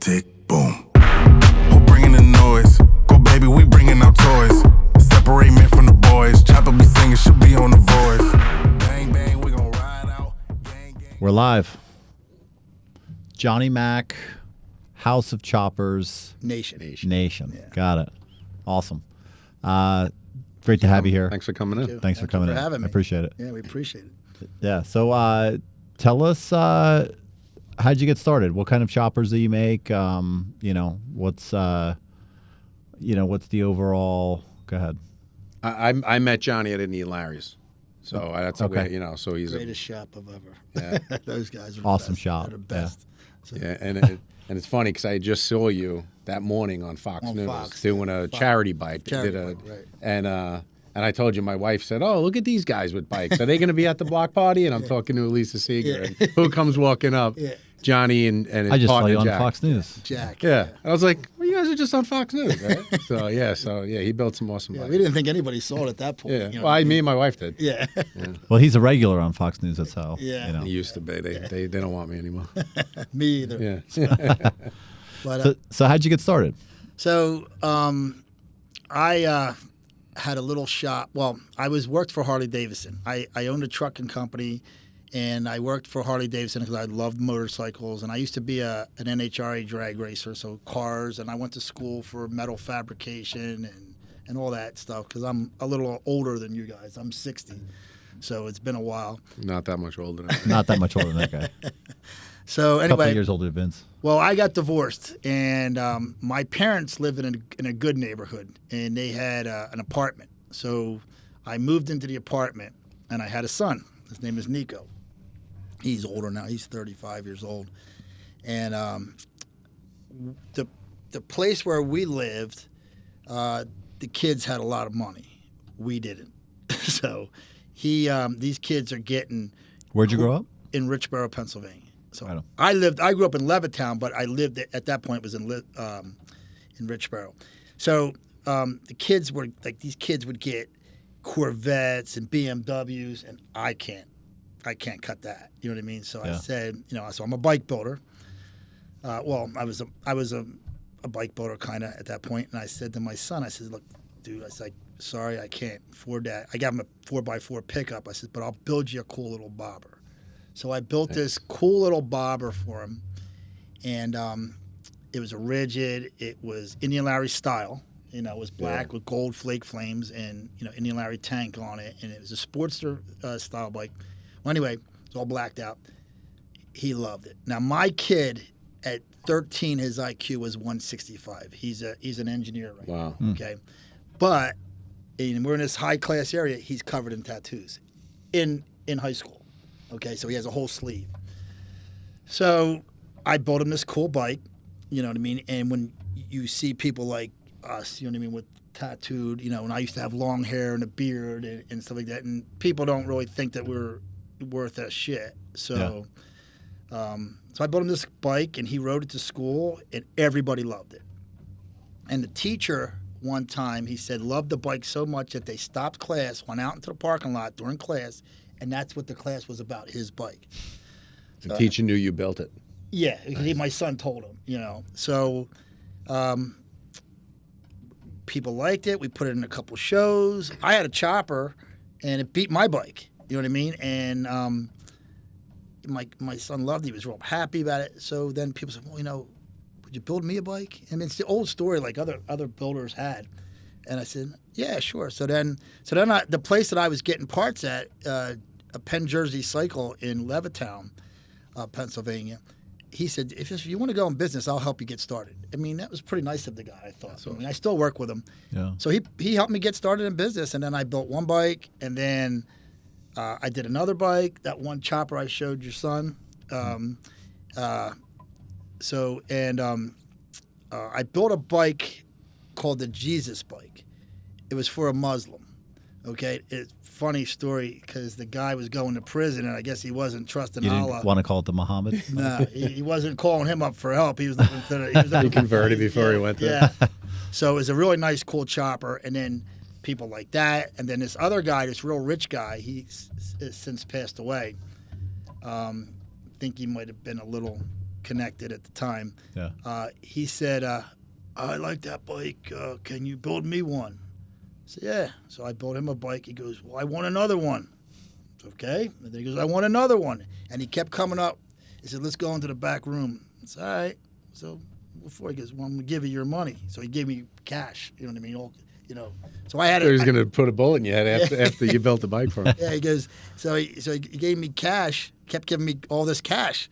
tick, boom. Who bringing the noise? Go baby, we bringing our toys. Separate men from the boys. Chopper be singing, she'll be on the voice. Bang, bang, we gon' ride out. Gang, gang. We're live. Johnny Mac, House of Choppers. Nation. Yeah. Got it. Awesome. Great to have you here. Thanks for coming in. Thanks for coming in. Having me. I appreciate it. Yeah, we appreciate it. Yeah. So tell us, how'd you get started? What kind of choppers do you make? What's the overall? Go ahead. I met Johnny at Indian Larry's, so that's Okay. so he's Greatest shop of ever. Yeah. Those guys are Awesome the best. shop. They're the best. So, and it's funny because I just saw you that morning on Fox On News Fox, doing a charity bike. Charity bike, right. And I told you, my wife said, "Oh, look at these guys with bikes. Are they going to be at the block party?" And I'm talking to Elisa Seeger, and who comes walking up? Yeah. Johnny and his I just saw partner you on Jack. Fox News. Jack. Yeah. I was like, well, you guys are just on Fox News, right? so he built some awesome Yeah, bikes. we didn't think anybody saw it at that point. Yeah. You know Well, what I me mean? and my wife did. Yeah. Well, he's a regular on Fox News. That's how. Yeah. He used to be. They don't want me anymore. Me either. Yeah. But, So how'd you get started? I had a little shop. Well, I worked for Harley Davidson. I owned a trucking company, and I worked for Harley Davidson because I loved motorcycles. And I used to be an NHRA drag racer, so cars. And I went to school for metal fabrication and all that stuff because I'm a little older than you guys. I'm 60, so it's been a while. Not that much older than Not that much older than that guy. So A couple anyway, of years older than Vince. well, I got divorced, and my parents lived in a good neighborhood, and they had an apartment. So I moved into the apartment, and I had a son. His name is Nico. He's older now. He's 35 years old. And the place where we lived, the kids had a lot of money. We didn't. So these kids are getting Where'd you grow up? in Richboro, Pennsylvania. So Right on. I grew up in Levittown, but I lived at that point was in Richboro. So the kids were like, these kids would get Corvettes and BMWs, and I can't cut that. You know what I mean? So Yeah. I said, so I'm a bike builder. I was a bike builder kind of at that point, and I said to my son, I said, look, dude, I was like, sorry, I can't afford that. I got him a 4x4 pickup. I said, but I'll build you a cool little bobber. So I built this cool little bobber for him, and it was a rigid. It was Indian Larry style. It was black with gold flake flames and Indian Larry tank on it, and it was a Sportster style bike. Well, anyway, it's all blacked out. He loved it. Now my kid at 13, his IQ was 165. He's an engineer right Wow. now. Okay, but we're in this high class area. He's covered in tattoos in high school. Okay, so he has a whole sleeve. So I built him this cool bike, you know what I mean? And when you see people like us, you know what I mean, with tattooed, and I used to have long hair and a beard and stuff like that, and people don't really think that we're worth a shit. So, so I built him this bike, and he rode it to school, and everybody loved it. And the teacher, one time, he said, loved the bike so much that they stopped class, went out into the parking lot during class, and that's what the class was about, his bike. The teacher knew you built it. Yeah, my son told him, So people liked it. We put it in a couple shows. I had a chopper, and it beat my bike. You know what I mean? And my son loved it. He was real happy about it. So then people said, well, would you build me a bike? I mean, it's the old story like other builders had. And I said, yeah, sure. So then the place that I was getting parts at, a Penn Jersey Cycle in Levittown, Pennsylvania, he said, if you want to go in business, I'll help you get started. I mean, that was pretty nice of the guy, I thought. I mean, I still work with him. Yeah. So he helped me get started in business, and then I built one bike, and then I did another bike, that one chopper I showed your son. I built a bike called the Jesus bike. It was for a Muslim. Okay, it's funny story because the guy was going to prison, and I guess he wasn't trusting You Allah. didn't want to call it the Muhammad? No, he wasn't calling him up for help. He was looking for He converted before he went there. Yeah. So it was a really nice, cool chopper, and then people like that, and then this other guy, this real rich guy, he's since passed away. I think he might have been a little connected at the time. Yeah. He said, "I like that bike. Can you build me one?" I said, "Yeah." So I built him a bike. He goes, "Well, I want another one." Okay. And then he goes, "I want another one." And he kept coming up. He said, "Let's go into the back room." I said, "All right." So before he goes, "Well, I'm gonna give you your money." So he gave me cash. You know what I mean? All, you know. So I had He it. was going to put a bullet in your head after you built the bike for him. Yeah. He goes. So he gave me cash. Kept giving me all this cash.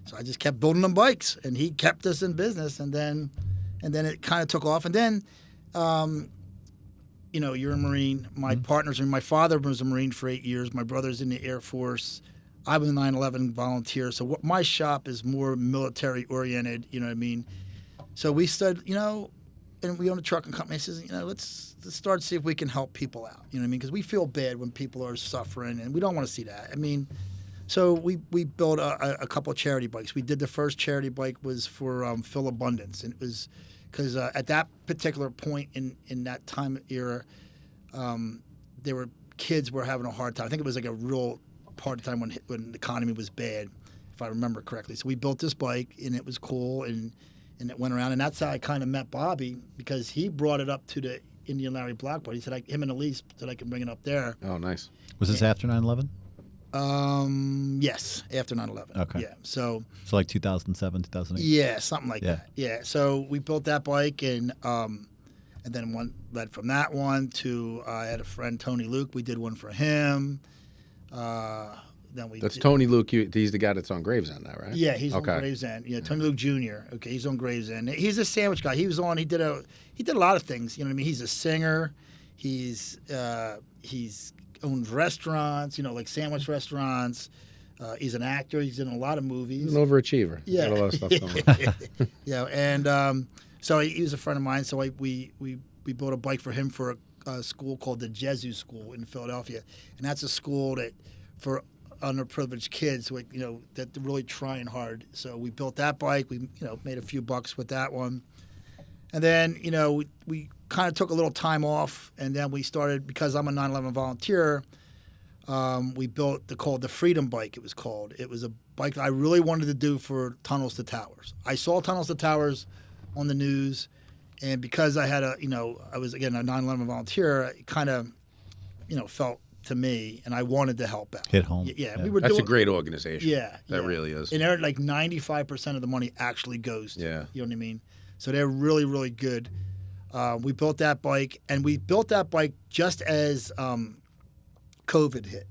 So I just kept building them bikes, and he kept us in business. And then it kind of took off. And then, you know, you're a Marine. My partners, my father was a Marine for 8 years. My brother's in the Air Force. I was a 9/11 volunteer. So my shop is more military oriented. You know what I mean? So we started, you know, and we own a trucking company. He says, you know, let's start to see if we can help people out. You know what I mean? Because we feel bad when people are suffering, and we don't want to see that. I mean, so we built a couple of charity bikes. We did the first charity bike was for Phil Abundance, and it was because at that particular point in that time era, there were kids were having a hard time. I think it was like a real hard time when the economy was bad, if I remember correctly. So we built this bike, and it was cool, and it went around, and that's how I kind of met Bobby, because he brought it up to the Indian Larry Block Party. He said him and Elise said I can bring it up there. Oh, nice. Was this after 9/11? Yes, after 9/11. Okay. Yeah. So like 2007, 2008. yeah, something like Yeah. that. Yeah. So we built that bike, and then one led from that one to I had a friend, Tony Luke. We did one for him. Then we That's did, Tony Luke. He's the guy that's on Gravesend now, right? Yeah, he's Okay. on Gravesend. Yeah, Tony Luke Jr. Okay, he's on Gravesend. He's a sandwich guy. He was on. He did a lot of things. You know what I mean? He's a singer. He's owns restaurants. You know, like sandwich restaurants. He's an actor. He's in a lot of movies. He's an overachiever. Yeah. Got a lot of stuff going on. Yeah, and so he was a friend of mine. So we built a bike for him for a school called the Jesu School in Philadelphia, and that's a school that for underprivileged kids, like, you know, that they're really trying hard. So we built that bike. We made a few bucks with that one, and then we kind of took a little time off, and then we started, because I'm a 9/11 volunteer. We built called the Freedom Bike. It was called. It was a bike that I really wanted to do for Tunnels to Towers. I saw Tunnels to Towers on the news, and because I had I was again a 9/11 volunteer, it kind of, felt to me, and I wanted to help out. Hit home. Yeah. We were That's doing a great organization. Yeah, That really is. And they're like 95% of the money actually goes to. Yeah. You know what I mean? So they're really, really good. We built that bike, and we built that bike just as COVID hit.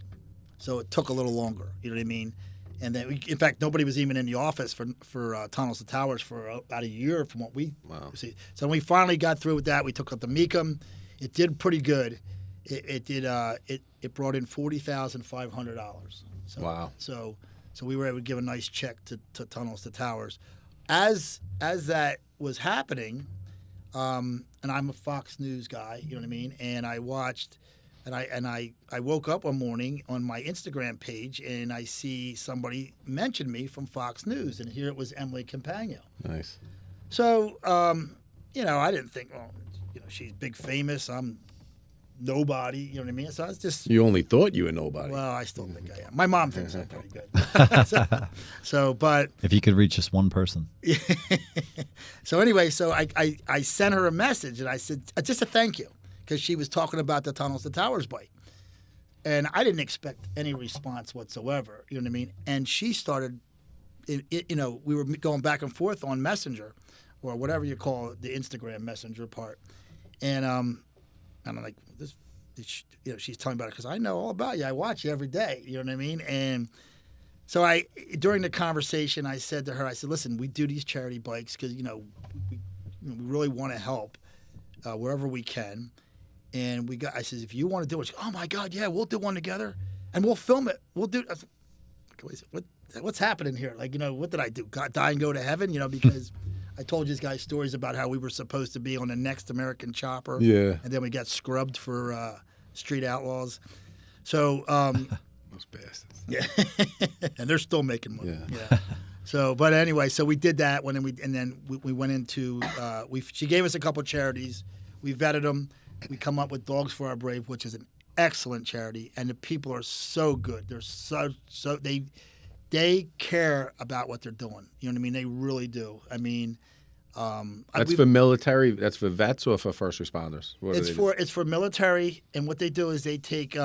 So it took a little longer. You know what I mean? And then, in fact, nobody was even in the office for Tunnels to Towers for about a year from what we see. So when we finally got through with that, we took up the Mecum. It did pretty good. It brought in $40,500. So, Wow. So we were able to give a nice check to Tunnels to Towers. As that was happening, and I'm a Fox News guy, you know what I mean, and I watched. And I woke up one morning on my Instagram page, and I see somebody mention me from Fox News, and here it was Emily Campagno. Nice. So, I didn't think, she's big famous. I'm nobody, you know what I mean? So I was just, You only thought you were nobody. well, I still think I am. My mom thinks I'm pretty good. But If you could reach just one person. so anyway, so I sent her a message, and I said, just a thank you. Because she was talking about the Tunnels to Towers bike. And I didn't expect any response whatsoever, you know what I mean? And she started, we were going back and forth on Messenger, or whatever you call it, the Instagram Messenger part. And I'm like, she's telling me about it, because I know all about you. I watch you every day, you know what I mean? And so during the conversation, I said to her, I said, listen, we do these charity bikes because, we really want to help wherever we can. And I says, if you want to do it, she goes, oh my God, yeah, we'll do one together, and we'll film it. We'll do. I said, what's happening here? Like, what did I do? Die and go to heaven? Because I told you guys stories about how we were supposed to be on the next American Chopper. Yeah. And then we got scrubbed for Street Outlaws. So. Those bastards. Yeah. And they're still making money. Yeah. So, but anyway, so we did that one, and then we went into. She gave us a couple charities. We vetted them. We come up with Dogs for Our Brave, which is an excellent charity, and the people are so good. They're so they care about what they're doing. You know what I mean? They really do. I mean, That's for military. That's for vets or for first responders. What do they do? it's for military, and what they do is they take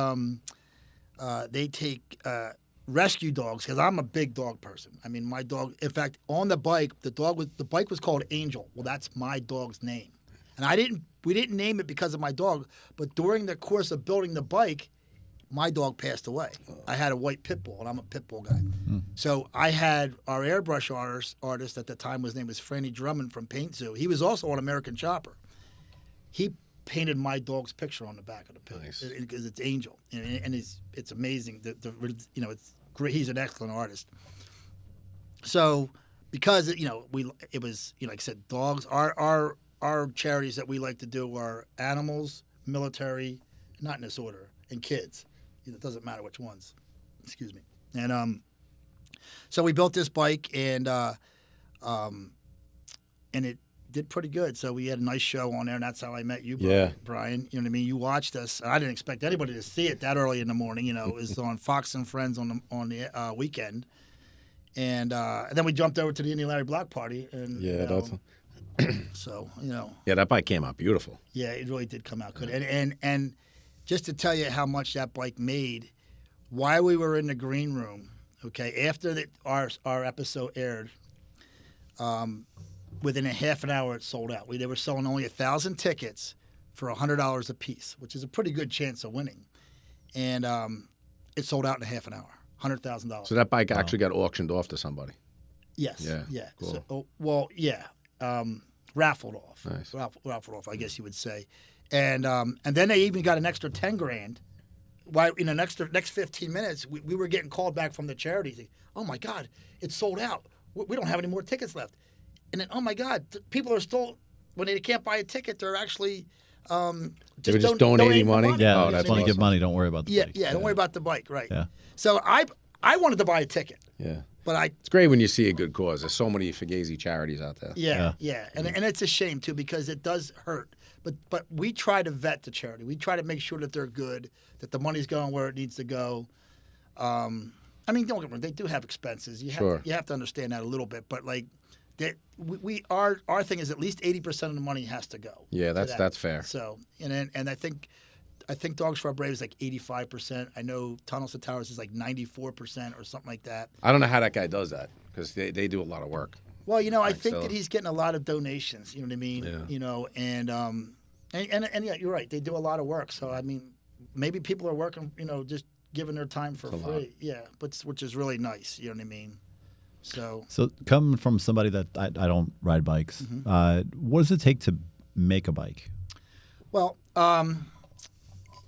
rescue dogs, because I'm a big dog person. I mean, my dog. In fact, on the bike, the bike was called Angel. Well, that's my dog's name, and we didn't name it because of my dog, but during the course of building the bike, my dog passed away. I had a white pit bull, and I'm a pit bull guy. So I had our airbrush artist at the time, his name was Franny Drummond from Paint Zoo. He was also on American Chopper. He painted my dog's picture on the back of the pit because it's Angel, and it's amazing. It's great. He's an excellent artist. So because it was like I said, dogs. Our charities that we like to do are animals, military, not in this order, and kids. It doesn't matter which ones. Excuse me. And so we built this bike, and it did pretty good. So we had a nice show on there, and that's how I met you, Brian. You know what I mean? You watched us. I didn't expect anybody to see it that early in the morning. It was on Fox and Friends on the weekend, and then we jumped over to the Indian Larry Block Party, and so that bike came out beautiful. Yeah, it really did come out good, and just to tell you how much that bike made, while we were in the green room, okay, after our episode aired, within a half an hour it sold out. They were selling only 1,000 tickets for $100 a piece, which is a pretty good chance of winning, and it sold out in a half an hour, $100,000. So that bike actually got auctioned off to somebody. Yes. Yeah. So, Cool. raffled off. Nice. Raffled off, I guess you would say. And then they even got an extra $10,000. Why in the next 15 minutes we were getting called back from the charity saying, "Oh my God, it's sold out. We don't have any more tickets left." And then, oh my God, people are still, when they can't buy a ticket, they're actually just donating money. Yeah, that's want to give awesome. money. Don't worry about the bike. Yeah, don't worry about the bike, right? Yeah. So I wanted to buy a ticket. Yeah. But it's great when you see a good cause. There's so many Fugazi charities out there. Yeah. And it's a shame too, because it does hurt. But we try to vet the charity. We try to make sure that they're good, that the money's going where it needs to go. I mean, don't get me wrong, they do have expenses. You have to understand that a little bit. But like our thing is at least 80% of the money has to go. Yeah, that's fair. So and I think Dogs for Our Brave is like 85%. I know Tunnels to Towers is like 94% or something like that. I don't know how that guy does that because they do a lot of work. Well, I think that he's getting a lot of donations. You know what I mean? Yeah. And yeah, you're right. They do a lot of work. So I mean, maybe people are working, just giving their time for free. Yeah, which is really nice. You know what I mean? So coming from somebody that I don't ride bikes, what does it take to make a bike? Well,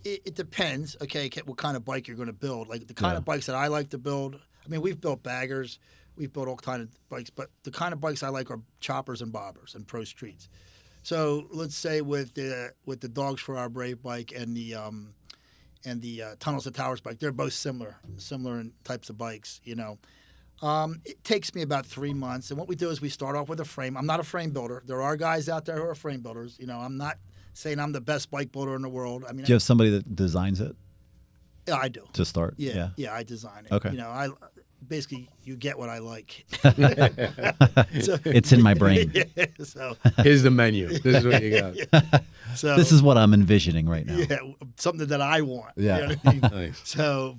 it depends. Okay, what kind of bike you're going to build? Like the kind of bikes that I like to build. I mean, we've built baggers. We've built all kind of bikes, but the kind of bikes I like are choppers and bobbers and pro streets. So let's say with the Dogs for Our Brave bike and the Tunnels to Towers bike, they're both similar in types of bikes. It takes me about 3 months, and what we do is we start off with a frame. I'm not a frame builder. There are guys out there who are frame builders. I'm not saying I'm the best bike builder in the world. I mean, do you have somebody that designs it? Yeah, I do. To start? Yeah, I design it. Okay. Basically, you get what I like. It's in my brain. So here's the menu. This is what you got. So this is what I'm envisioning right now. Yeah, something that I want. Yeah. You know what I mean? Nice. So,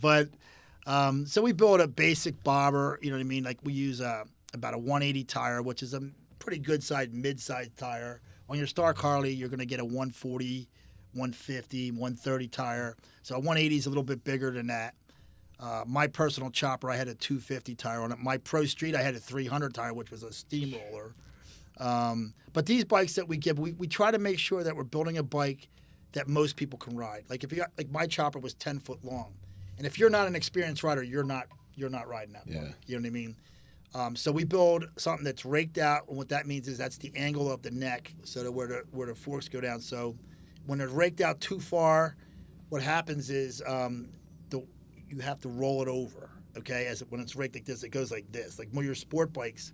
so we build a basic bobber. You know what I mean? Like we use about a 180 tire, which is a pretty good size, mid-size tire. On your Star Harley, you're going to get a 140, 150, 130 tire. So a 180 is a little bit bigger than that. My personal chopper, I had a 250 tire on it. My Pro Street, I had a 300 tire, which was a steamroller. But these bikes that we give, we try to make sure that we're building a bike that most people can ride. Like if you got, like my chopper was 10 foot long, and if you're not an experienced rider, you're not riding that bike. You know what I mean? So we build something that's raked out, and what that means is that's the angle of the neck, so that where the forks go down. So when they're raked out too far, what happens is you have to roll it over. Okay, when it's raked like this, it goes like this. Like more your sport bikes,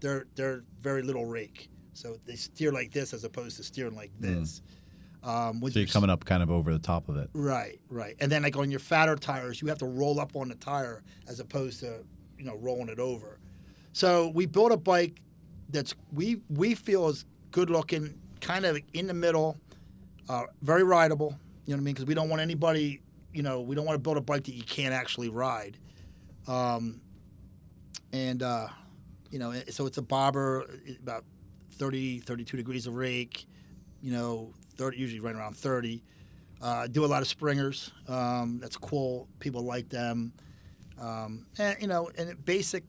they're very little rake, so they steer like this as opposed to steering like this. So you're coming up kind of over the top of it. Right. And then like on your fatter tires, you have to roll up on the tire as opposed to rolling it over. So we built a bike that's we feel is good looking, kind of in the middle, very rideable. You know what I mean? Because we don't want anybody, we don't want to build a bike that you can't actually ride. So it's a bobber, about 30, 32 degrees of rake, 30, usually right around 30. Do a lot of springers. That's cool. People like them. And a basic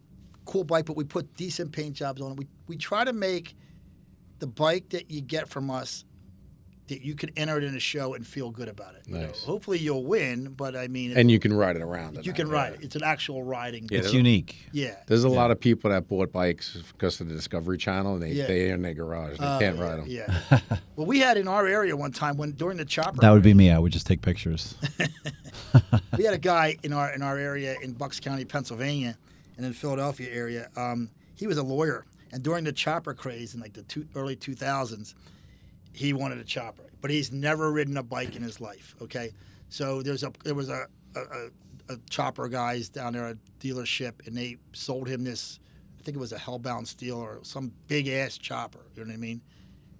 cool bike, but we put decent paint jobs on it. We try to make the bike that you get from us that you can enter it in a show and feel good about it. Nice. Hopefully you'll win, but I mean... And you can ride it around. You can ride it. It's an actual riding bike. It's unique. Yeah. There's a lot of people that bought bikes because of the Discovery Channel, and they're in their garage. They can't ride them. Yeah. Well, we had in our area one time during the chopper... That would be me. I would just take pictures. We had a guy in our area in Bucks County, Pennsylvania, and in Philadelphia area. He was a lawyer, and during the chopper craze in like the early 2000s, he wanted a chopper, but he's never ridden a bike in his life. Okay, so there was a chopper guys down there at a dealership, and they sold him this. I think it was a Hellbound Steel or some big ass chopper. You know what I mean?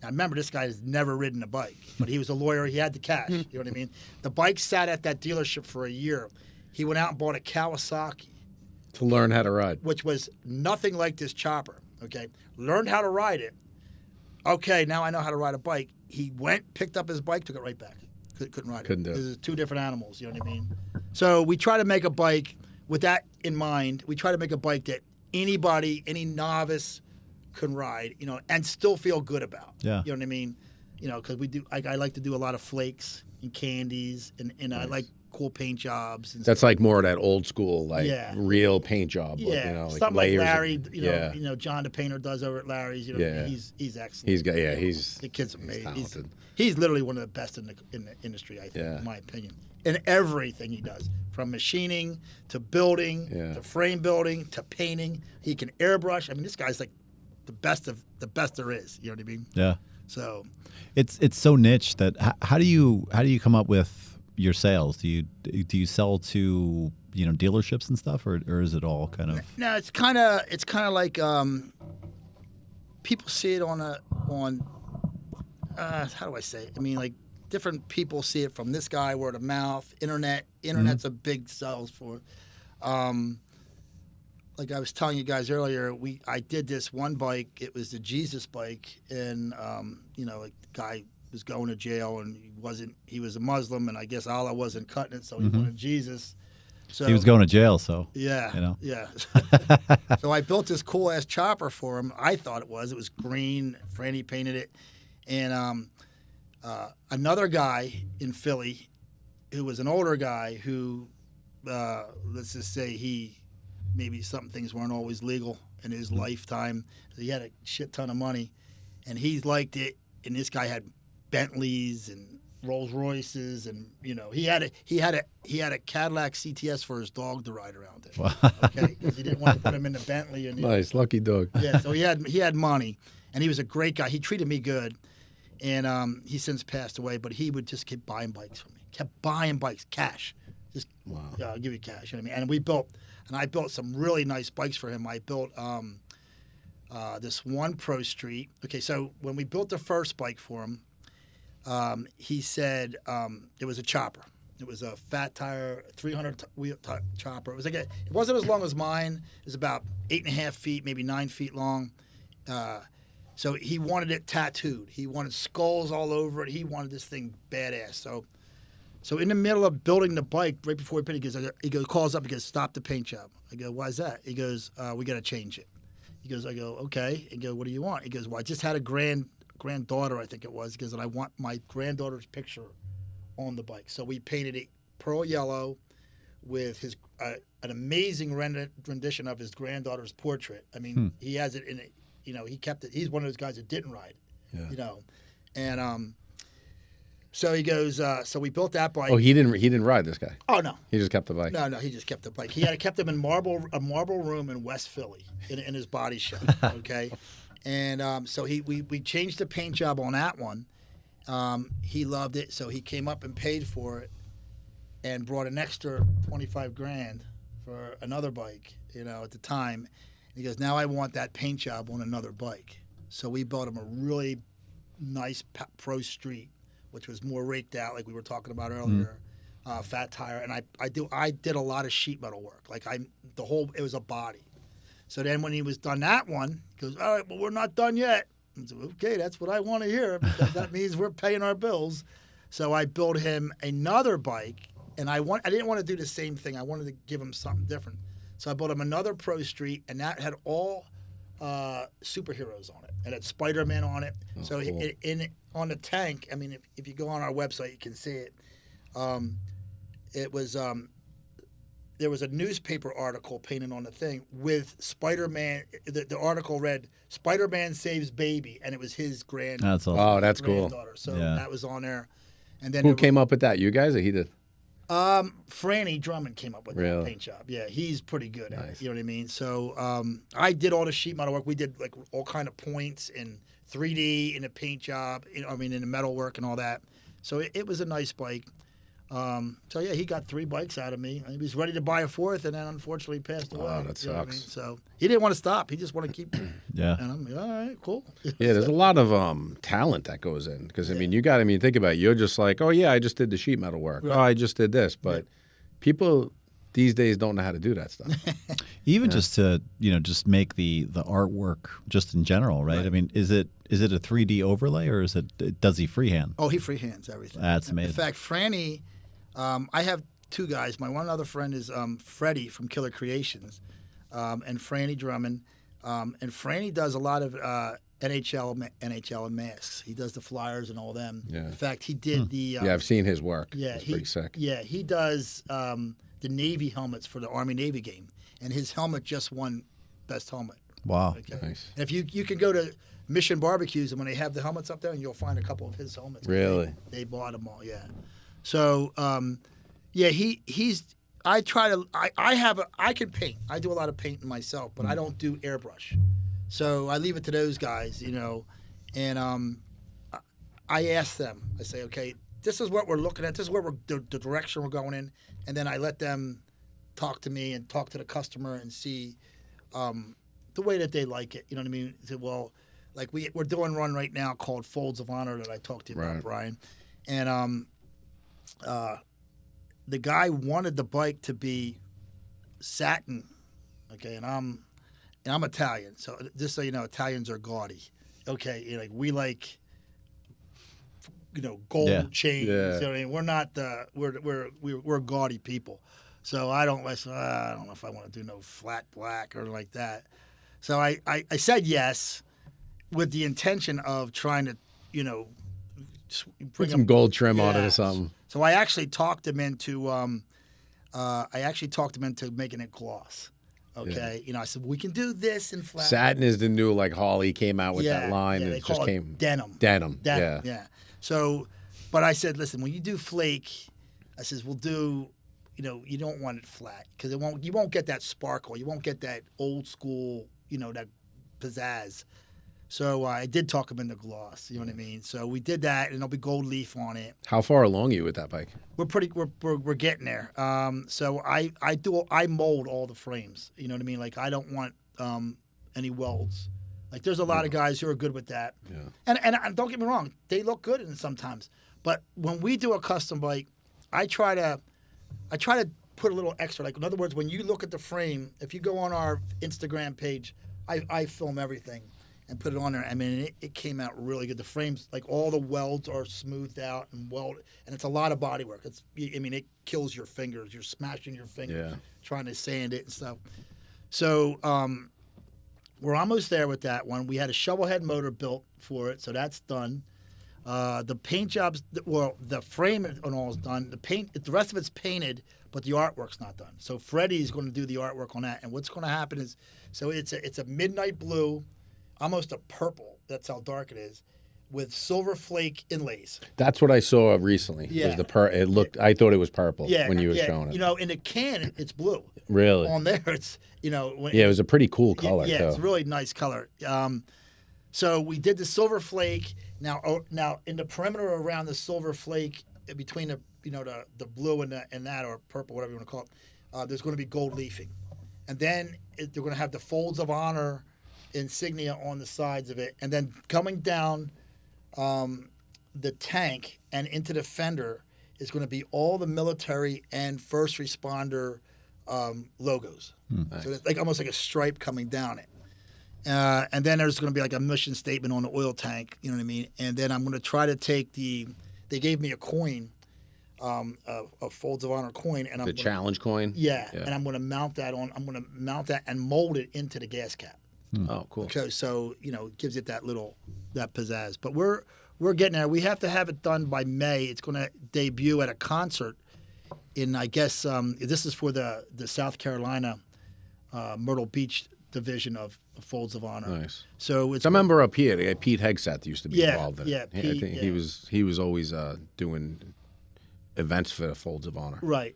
Now remember, this guy has never ridden a bike, but he was a lawyer. He had the cash. You know what I mean? The bike sat at that dealership for a year. He went out and bought a Kawasaki To learn how to ride. which was nothing like this chopper. Okay, learned how to ride it. Okay, now I know how to ride a bike. He went, picked up his bike, took it right back. Couldn't ride it. Couldn't do it. There's two different animals, you know what I mean? So we try to make a bike with that in mind. We try to make a bike that anybody, any novice can ride, and still feel good about. Yeah. You know what I mean? Because we do. I like to do a lot of flakes and candies, and Nice. I like cool paint jobs. And That's like more of that old school, Yeah. real paint job. yeah, Like something like layers of- Larry, yeah. John the painter does over at Larry's. Yeah. He's excellent. He's The kid's amazing. talented. He's literally one of the best in the industry, I think, Yeah. in my opinion. In everything he does, from machining to building, Yeah. to frame building to painting. He can airbrush. I mean, this guy's like the best there is. You know what I mean? Yeah. So, It's so niche that how do you come up with your sales? Do you sell to dealerships and stuff, or is it all kind of? no, it's kind of like people see it on how do I say it? I mean, like different people see it from this guy, word of mouth, Internet's a big sales for. Like I was telling you guys earlier, I did this one bike. It was the Jesus bike, and a guy was going to jail, and he was a Muslim, and I guess Allah wasn't cutting it, so he wanted Jesus. So He was going to jail, so yeah, yeah. So I built this cool ass chopper for him. I thought it was green. Franny painted it, and another guy in Philly, who was an older guy who, let's just say maybe some things weren't always legal in his lifetime. He had a shit ton of money, and he liked it. And this guy had Bentleys and Rolls Royces, and he had a Cadillac CTS for his dog to ride around in. Okay, because he didn't want to put him in the Bentley. And Nice, lucky dog. yeah, so he had money, and he was a great guy. He treated me good, and he since passed away. But he would just keep buying bikes from me. Kept buying bikes, cash. Just I'll give you cash. You know what I mean? And I built some really nice bikes for him. I built this one Pro Street. Okay, so when we built the first bike for him, he said it was a chopper. It was a fat tire, 300 wheel chopper. It was it wasn't as long as mine. It was about 8.5 feet, maybe 9 feet long. So he wanted it tattooed. He wanted skulls all over it. He wanted this thing badass. So in the middle of building the bike, right before we put it, he calls up. He goes, "Stop the paint job." I go, "Why is that?" He goes, "We got to change it." He goes, I go, "Okay." He goes, "What do you want?" He goes, "Well, I just had a granddaughter, I think it was." He goes, "And I want my granddaughter's picture on the bike." So we painted it pearl yellow with his an amazing rendition of his granddaughter's portrait. I mean, he has it in it. He kept it. He's one of those guys that didn't ride. Yeah. And so he goes. So we built that bike. Oh, he didn't ride this guy. Oh no. He just kept the bike. No, he just kept the bike. He had kept him in a marble room in West Philly in his body shop. Okay, and so we changed the paint job on that one. He loved it, so he came up and paid for it, and brought an extra $25,000 for another bike, at the time. And he goes, now I want that paint job on another bike. So we built him a really nice Pro Street, which was more raked out, like we were talking about earlier, fat tire. And I did a lot of sheet metal work. Like it was a body. So then when he was done that one, he goes, all right, well, we're not done yet. I said, okay, that's what I want to hear, because that means we're paying our bills. So I built him another bike, and I didn't want to do the same thing. I wanted to give him something different. So I built him another Pro Street, and that had all superheroes on it. It had Spider-Man on it. Oh, so cool. On the tank, I mean, if you go on our website, you can see it. It was there was a newspaper article painted on the thing with Spider-Man. The article read, "Spider-Man saves baby," and it was his That's awesome. Oh, that's cool. granddaughter. So Yeah. that was on there. And then Who came up with that? You guys or he did? Franny Drummond came up with Really? the paint job. Yeah, he's pretty good at it. Nice. You know what I mean? So I did all the sheet metal work. We did like all kind of points and 3D in the paint job. In the metal work and all that. So it was a nice bike. So yeah, he got 3 bikes out of me. He was ready to buy a 4th, and then unfortunately passed away. Oh, that You know what I mean? sucks. So he didn't want to stop. He just wanted to keep. Yeah. And I'm like, all right, cool. Yeah, there's a lot of talent that goes in because I mean, think about it. You're just like, oh yeah, I just did the sheet metal work. Right. Oh, I just did this, but people these days don't know how to do that stuff. Even just to just make the artwork just in general, right? I mean, is it a 3D overlay, or does he freehand? Oh, he freehands everything. That's In amazing. fact, Franny, I have 2 guys. My one other friend is Freddie from Killer Creations, and Franny Drummond. And Franny does a lot of NHL and masks. He does the flyers and all them. Yeah. In fact, he did the. Yeah, I've seen his work. Yeah, It's pretty sick. Yeah, he does the Navy helmets for the Army-Navy game, and his helmet just won best helmet. Wow. Okay. Nice. And if you can go to Mission Barbecues, and when they have the helmets up there, and you'll find a couple of his helmets. Really? They bought them all. Yeah. So yeah, he's. I try to. I can paint. I do a lot of painting myself, but I don't do airbrush. So I leave it to those guys, and I ask them. I say, okay, this is what we're looking at. This is where the direction we're going in, and then I let them talk to me and talk to the customer and see the way that they like it. You know what I mean? Say, well, like we're doing one right now called Folds of Honor that I talked to you about, Right. Brian, and the guy wanted the bike to be satin, okay, and I'm Italian, so just so you know, Italians are gaudy, okay, we like, gold Yeah. chains. Yeah. You know what I mean? We're not we're gaudy people, so I don't know if I want to do no flat black or like that. So I said yes, with the intention of trying to, Put bring some them- gold trim on it or Yes. something. So I actually talked him into making it gloss. Okay, I said we can do this in flat. Satin is the new like Harley came out with that line Yeah, and they it call just it came denim. Denim. Yeah. Yeah. So, but I said, listen, when you do flake, I says we'll do, you don't want it flat because you won't get that sparkle. You won't get that old school, that pizzazz. So I did talk him into gloss. You know what I mean? So we did that, and there'll be gold leaf on it. How far along are you with that bike? We're getting there. So I mold all the frames. You know what I mean? Like I don't want any welds. Like there's a lot of guys who are good with that. Yeah. And don't get me wrong, they look good in sometimes. But when we do a custom bike, I try to put a little extra. Like in other words, when you look at the frame, if you go on our Instagram page, I film everything and put it on there. I mean, it came out really good. The frames, like all the welds are smoothed out and welded, and it's a lot of body work. It kills your fingers. You're smashing your fingers Yeah. trying to sand it and stuff. So we're almost there with that one. We had a shovel head motor built for it, so that's done. The paint jobs, the frame and all is done. The rest of it's painted, but the artwork's not done. So Freddie's going to do the artwork on that. And what's going to happen is, so it's a midnight blue, almost a purple. That's how dark it is, with silver flake inlays. That's what I saw recently. Yeah. Was it looked? I thought it was purple Yeah, when you were showing it. In the can, it's blue. Really? On there, it's when, Yeah, it was a pretty cool color. Yeah, too. it's a really nice color. So we did the silver flake. Now in the perimeter around the silver flake, between the blue and that or purple, whatever you want to call there's going to be gold leafing. And then they're going to have the Folds of Honor insignia on the sides of it. And then coming down the tank and into the fender is going to be all the military and first responder logos. So it's like almost like a stripe coming down it. And then there's going to be like a mission statement on the oil tank, you know what I mean? And then I'm going to try to take they gave me a coin, a Folds of Honor coin. And I'm The challenge coin? Yeah, and I'm going to mount that and mold it into the gas cap. Oh, cool. Okay, so, it gives it that pizzazz. But we're getting there. We have to have it done by May. It's going to debut at a concert in, I guess, this is for the South Carolina Myrtle Beach division of Folds of Honor. Nice. So it's. I remember up here, Pete Hegseth used to be Yeah, involved in yeah, it. Pete, I think he was always doing events for the Folds of Honor. Right,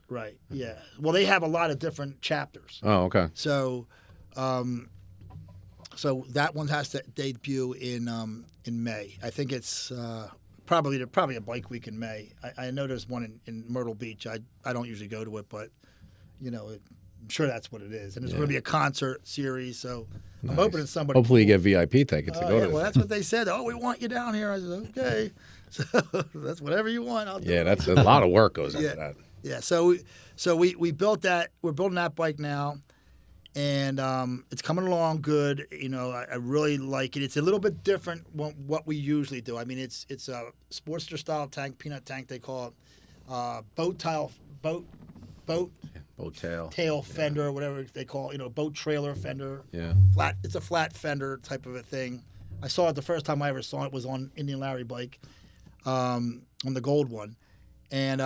yeah. Well, they have a lot of different chapters. Oh, okay. So, so that one has to debut in May. I think it's probably a bike week in May. I know there's one in Myrtle Beach. I don't usually go to it, but I'm sure that's what it is. And it's going to be a concert series. So I'm hoping it's somebody. Hopefully, you get VIP tickets to go to. Well, that's what they said. Oh, we want you down here. I said, okay. So that's whatever you want. I'll do it. That's a lot of work goes into that. Yeah. So we built that. We're building that bike now. And it's coming along good. I really like it. It's a little bit different from what we usually do. I mean, it's a Sportster style tank, peanut tank they call it, boat tail fender, whatever they call it. Boat trailer fender. Yeah. Flat. It's a flat fender type of a thing. I saw it the first time I ever saw it was on Indian Larry bike, on the gold one, and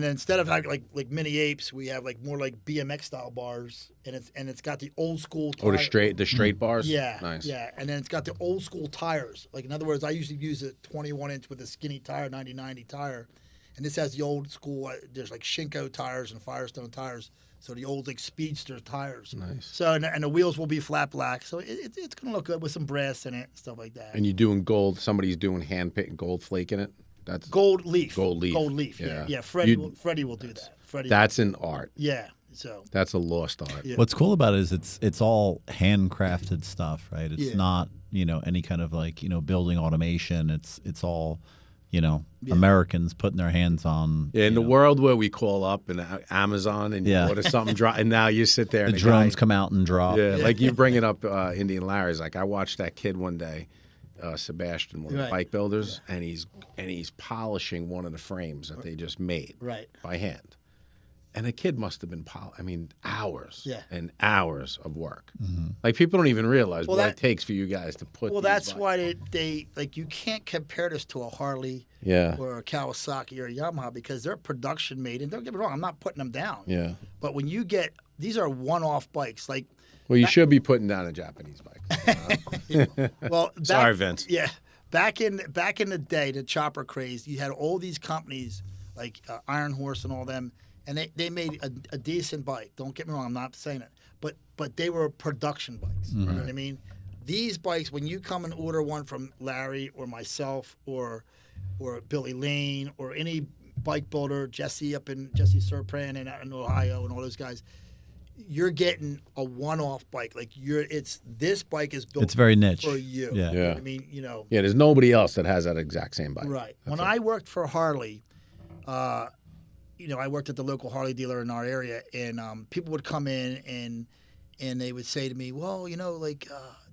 then instead of having like mini apes, we have like more like BMX style bars, and it's got the old school. Oh, the straight bars. Yeah, Nice. Yeah, and then it's got the old school tires. Like in other words, I usually use a 21-inch with a skinny tire, 90/90 tire, and this has the old school. There's like Shinko tires and Firestone tires, so the old like Speedster tires. Nice. So and the wheels will be flat black, so it's gonna look good with some brass in it, stuff like that. And you're doing gold. Somebody's doing hand picked gold flake in it. That's Gold leaf. Gold leaf. Yeah. Freddie will do that. That's an art. Yeah. So that's a lost art. Yeah. What's cool about it is it's all handcrafted stuff, right? It's not any kind of like building automation. It's all Americans putting their hands on. Yeah, in the world where we call up and Amazon and you order something drop, and now you sit there and the drones come out and drop. Yeah, like you bringing up Indian Larry's. Like I watched that kid one day. Sebastian, one of the bike builders, and he's polishing one of the frames that they just made by hand. And the kid must have been hours and hours of work. Mm-hmm. Like people don't even realize what it takes for you guys to put. Well, these that's bikes. why they like you can't compare this to a Harley or a Kawasaki or a Yamaha because they're production made. And don't get me wrong, I'm not putting them down. Yeah. But when you get these are one-off bikes, like. Well, you should be putting down a Japanese bike. Well, sorry, Vince. Yeah, back in the day, the chopper craze, you had all these companies like Iron Horse and all them, and they made a decent bike. Don't get me wrong, I'm not saying it, but they were production bikes. Mm-hmm. You know what I mean? These bikes, when you come and order one from Larry or myself or Billy Lane or any bike builder, Jesse Surpran in Ohio and all those guys. You're getting a one-off bike. Like this bike is built. It's very niche for you. Yeah. You know what I mean, Yeah, there's nobody else that has that exact same bike. Right. When I worked for Harley, I worked at the local Harley dealer in our area, and people would come in and they would say to me, "Well,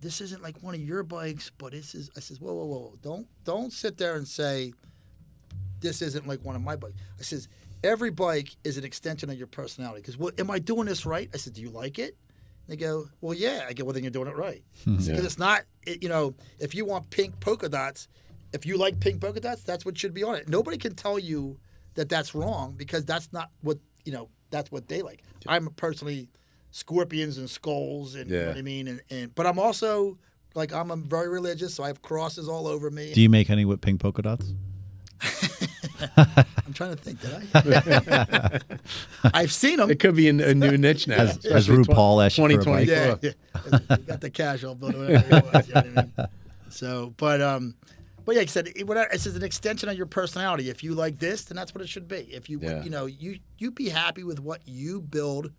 this isn't like one of your bikes, but this is." I says, "Whoa! Don't sit there and say this isn't like one of my bikes." I says. Every bike is an extension of your personality. Because, am I doing this right? I said, do you like it? They go, well, yeah. I go, well, then you're doing it right. Because it's not, if you want pink polka dots, if you like pink polka dots, that's what should be on it. Nobody can tell you that that's wrong because that's not what, that's what they like. I'm personally scorpions and skulls, and you know what I mean? But I'm also, I'm very religious, so I have crosses all over me. Do you make any with pink polka dots? I'm trying to think. Did I? I've seen them. It could be a new niche now. As RuPaul 2024. Yeah. You got the cash. I'll build whatever you want. You know what I mean? So, But yeah, like I said, it's just an extension of your personality. If you like this, then that's what it should be. If you you be happy with what you build,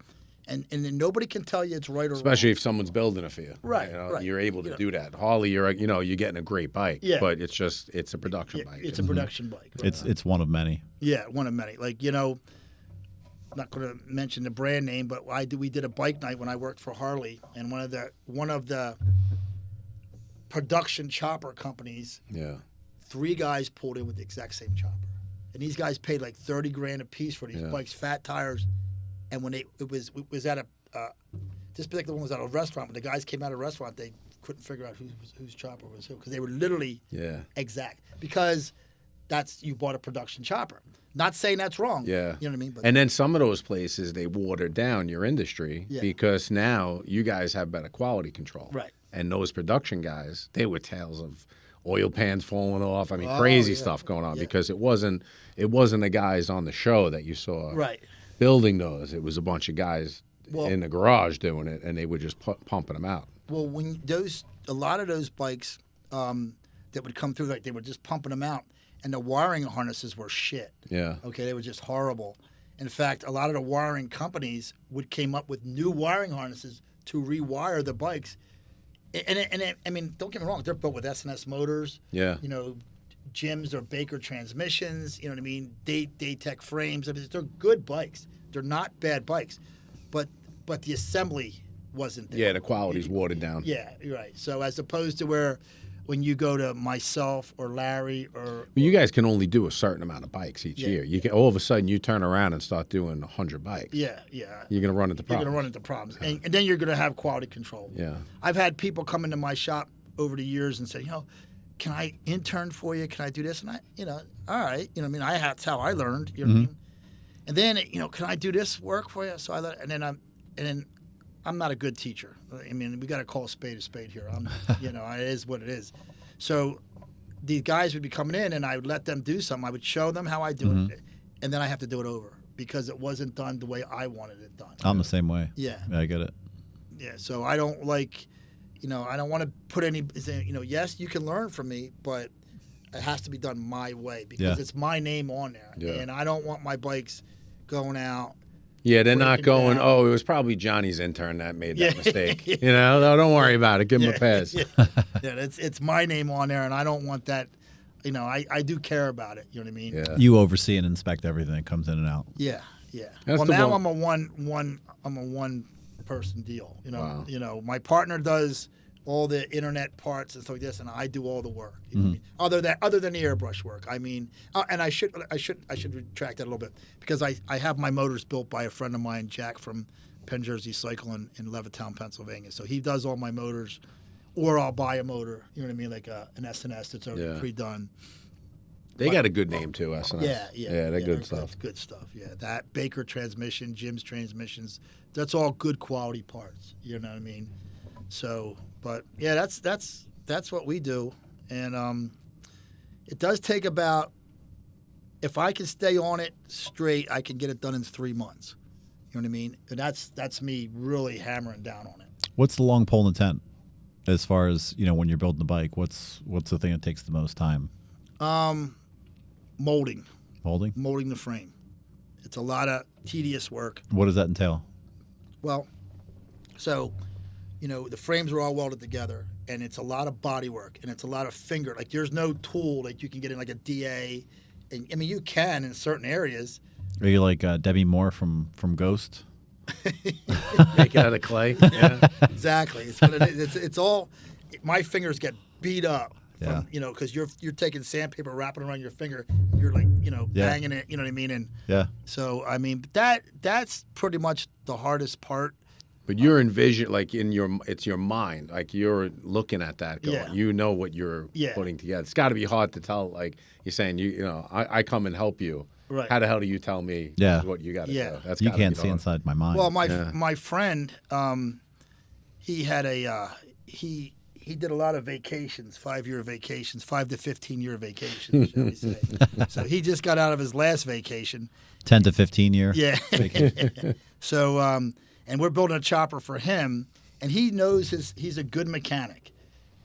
and then nobody can tell you it's right or wrong. Especially if someone's building it for you. Right, right. You're able to do that. Harley, you're getting a great bike. Yeah. But it's a production bike. It's a production bike. Right? It's one of many. Yeah, one of many. Like, I'm not going to mention the brand name, but we did a bike night when I worked for Harley, and one of the production chopper companies. Yeah. 3 guys pulled in with the exact same chopper, and these guys paid like $30,000 a piece for these bikes, fat tires. And when it was at this particular one was at a restaurant. When the guys came out of the restaurant, they couldn't figure out whose chopper was who because they were literally exact. Because you bought a production chopper. Not saying that's wrong. Yeah. You know what I mean? But and then some of those places, they watered down your industry because now you guys have better quality control. Right. And those production guys, they were tales of oil pans falling off. I mean, crazy stuff going on because it wasn't the guys on the show that you saw building those. It was a bunch of guys in the garage doing it, and they were just pumping them out. Well, when a lot of those bikes that would come through, like they were just pumping them out, and the wiring harnesses were shit. Yeah. Okay, they were just horrible. In fact, a lot of the wiring companies came up with new wiring harnesses to rewire the bikes. And I mean, don't get me wrong, they're built with S&S motors. Yeah. Jims or Baker transmissions. You know what I mean? Daytech frames. I mean, they're good bikes. They're not bad bikes, but the assembly wasn't there. Yeah, the quality's watered down. Yeah, you're right. So as opposed to when you go to myself or Larry or you guys can only do a certain amount of bikes each year. You can all of a sudden you turn around and start doing 100 bikes. Yeah. You're gonna run into problems. You're gonna run into problems, and then you're gonna have quality control. Yeah. I've had people come into my shop over the years and say, can I intern for you? Can I do this? And I, all right. I mean, that's how I learned. You know what I mean? And then, can I do this work for you? So I learned, and then I'm not a good teacher. I mean, we got to call a spade here. It is what it is. So these guys would be coming in, and I would let them do something. I would show them how I do it, and then I have to do it over because it wasn't done the way I wanted it done. I'm the same way. Yeah. I get it. Yeah. So I don't like, I don't want to put any, yes, you can learn from me, but it has to be done my way because it's my name on there. Yeah. And I don't want my bikes going out. Yeah, they're not going, it was probably Johnny's intern that made that mistake. No, don't worry about it. Give him a pass. Yeah, it's my name on there, and I don't want that. I do care about it. You know what I mean? Yeah. You oversee and inspect everything that comes in and out. Yeah. Well, now I'm a one person deal. Wow. My partner does all the internet parts and stuff like this, and I do all the work. You know what I mean? Other than the airbrush work. I mean, and I should retract that a little bit because I have my motors built by a friend of mine, Jack from Penn Jersey Cycle in Levittown, Pennsylvania. So he does all my motors, or I'll buy a motor. You know what I mean, like an S&S that's already pre-done. They got a good name too, S&S. Yeah, they're good stuff. That's good stuff. Yeah, that Baker transmission, Jim's transmissions. That's all good quality parts. You know what I mean? So, but yeah, that's what we do, and it does take about. If I can stay on it straight, I can get it done in 3 months. You know what I mean? And that's me really hammering down on it. What's the long pole in the tent, as far as when you're building the bike? What's the thing that takes the most time? Molding the frame. It's a lot of tedious work. What does that entail? Well, so. The frames are all welded together, and it's a lot of body work, and it's a lot of finger. Like, there's no tool that you can get in, like a DA. And, I mean, you can in certain areas. Are you like Debbie Moore from Ghost? Make it out of clay. Yeah. Exactly. It's what it is. It's all. My fingers get beat up. From, because you're taking sandpaper, wrapping around your finger. You're like, banging it. You know what I mean? And so, I mean, that's pretty much the hardest part. But you're envisioning, like it's your mind, like you're looking at that going, you know what you're putting together. It's got to be hard to tell, like you're saying, I come and help you. Right. How the hell do you tell me what you got to do? That's you can't see inside my mind. Well, my friend, he had he did a lot of vacations, 5-year vacations, 5 to 15-year vacations, shall we say. So he just got out of his last vacation. 10 to 15 year. Yeah. So. And we're building a chopper for him, and he knows he's a good mechanic.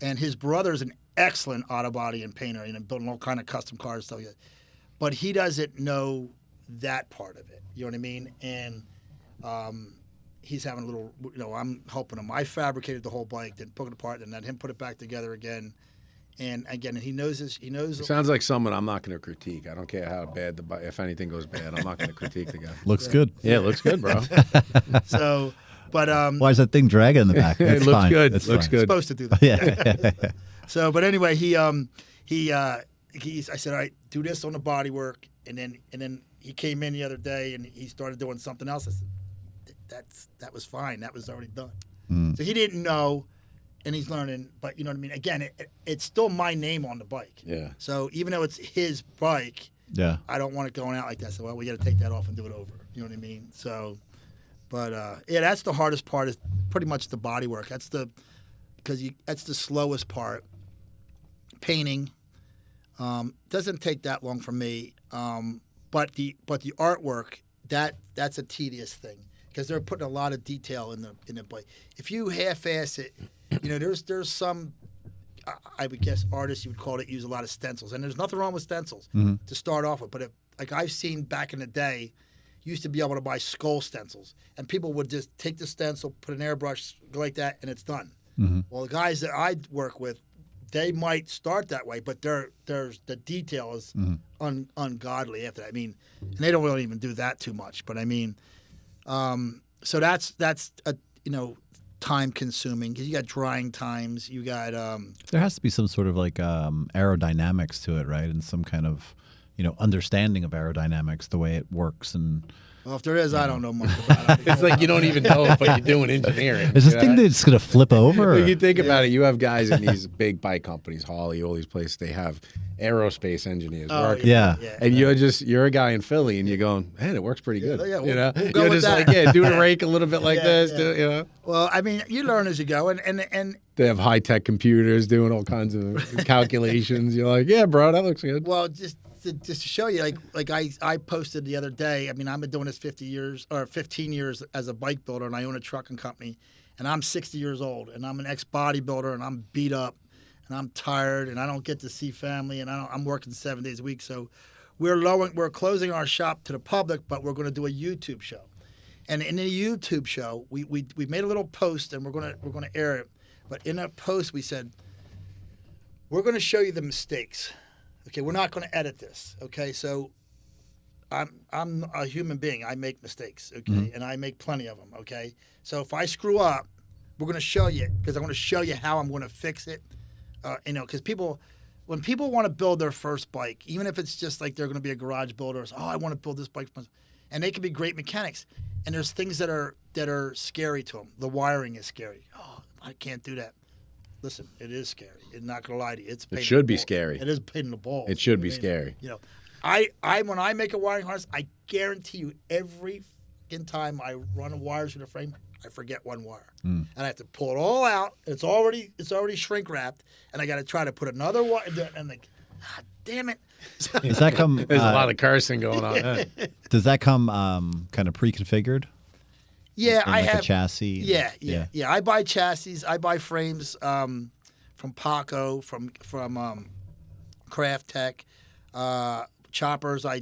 And his brother's an excellent auto body and painter, building all kind of custom cars stuff. But he doesn't know that part of it. You know what I mean? And he's having a little. I'm helping him. I fabricated the whole bike, then took it apart, and let him put it back together again. And again, he knows this. He knows. It sounds like someone I'm not going to critique. I don't care how bad if anything goes bad, I'm not going to critique the guy. Looks good. Yeah, it looks good, bro. So, but why is that thing dragging in the back? It looks fine. good. It's Looks fine. good. It's supposed to do that. Yeah. So, but anyway, I said, all right, do this on the body work, and then he came in the other day and he started doing something else. I said, that was fine. That was already done. So he didn't know. And he's learning, but you know what I mean? Again, it's still my name on the bike. Yeah. So even though it's his bike, Yeah. I don't want it going out like that. So, we got to take that off and do it over. You know what I mean? So, but that's the hardest part is pretty much the body work. That's the slowest part. Painting doesn't take that long for me. But the artwork, that's a tedious thing because they're putting a lot of detail in the bike. If you half-ass it, there's some, I would guess artists you would call it, use a lot of stencils, and there's nothing wrong with stencils to start off with. But like I've seen back in the day, you used to be able to buy skull stencils, and people would just take the stencil, put an airbrush, go like that, and it's done. Well, the guys that I work with, they might start that way, but there's the detail is ungodly after that. I mean, and they don't really even do that too much. But I mean, so that's a time consuming because you got drying times. You got there has to be some sort of like aerodynamics to it, right? And some kind of understanding of aerodynamics, the way it works and. Well, if there is, I don't know much about it. It's like you don't even know it, but you're doing engineering. Is this thing that's going to flip over? When you think about it, you have guys in these big bike companies, Harley, all these places, they have aerospace engineers working. Yeah. And you're a guy in Philly, and you're going, man, it works pretty good. Yeah, We'll go you're with just that. like, do the rake a little bit like this. Yeah. Well, I mean, you learn as you go, and they have high-tech computers doing all kinds of calculations. You're like, yeah, bro, that looks good. Well, just to show you, like I posted the other day. I mean, I've been doing this 15 years as a bike builder, and I own a trucking company, and I'm 60 years old, and I'm an ex-bodybuilder, and I'm beat up, and I'm tired, and I don't get to see family, and I'm working 7 days a week. So we're closing our shop to the public, but we're going to do a YouTube show, and in the YouTube show, we made a little post, and we're going to air it. But in that post, we said we're going to show you the mistakes. Okay, we're not going to edit this. Okay, so I'm a human being. I make mistakes. Okay, and I make plenty of them. Okay, so if I screw up, we're going to show you because I want to show you how I'm going to fix it. Because when people want to build their first bike, even if it's just like they're going to be a garage builder, I want to build this bike, and they can be great mechanics. And there's things that are scary to them. The wiring is scary. Oh, I can't do that. Listen, it is scary. I'm not gonna lie to you. It should be scary. It is a pain in the balls. It should be scary. I when I make a wiring harness, I guarantee you every fucking time I run a wire through the frame, I forget one wire, and I have to pull it all out. It's already shrink wrapped, and I got to try to put another wire. And like, ah, damn it! Does that come? There's a lot of cursing going on. Does that come kind of pre-configured? Yeah, I have a chassis. Yeah. I buy chassis. I buy frames from Paco, from Craft Tech, choppers. I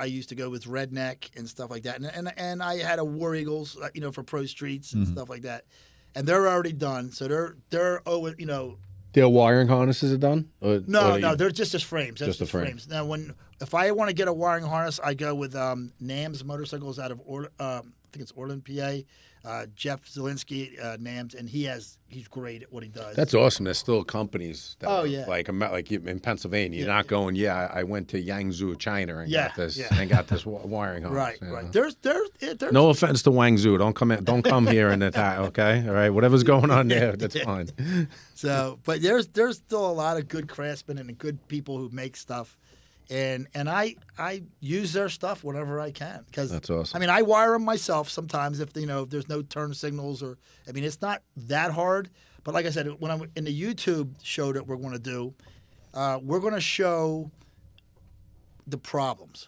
used to go with Redneck and stuff like that, and I had a War Eagles, for Pro Streets and stuff like that, and they're already done. So they're Their wiring harnesses are done? No, they're just as frames. That's just the frames. Now, if I want to get a wiring harness, I go with NAMS motorcycles out of I think it's Orland, PA. Jeff Zielinski, NAMS, and he's great at what he does. That's awesome. There's still companies that like in Pennsylvania. You're not going, I went to Yangzhou, China and got this wiring harness. Right. There's no offense to Guangzhou. Don't come here and attack, okay? All right. Whatever's going on there, that's fine. So, but there's still a lot of good craftsmen and good people who make stuff. And I use their stuff whenever I can because that's awesome. I mean, I wire them myself sometimes if if there's no turn signals it's not that hard. But like I said, when I'm in the YouTube show that we're going to do, we're going to show the problems,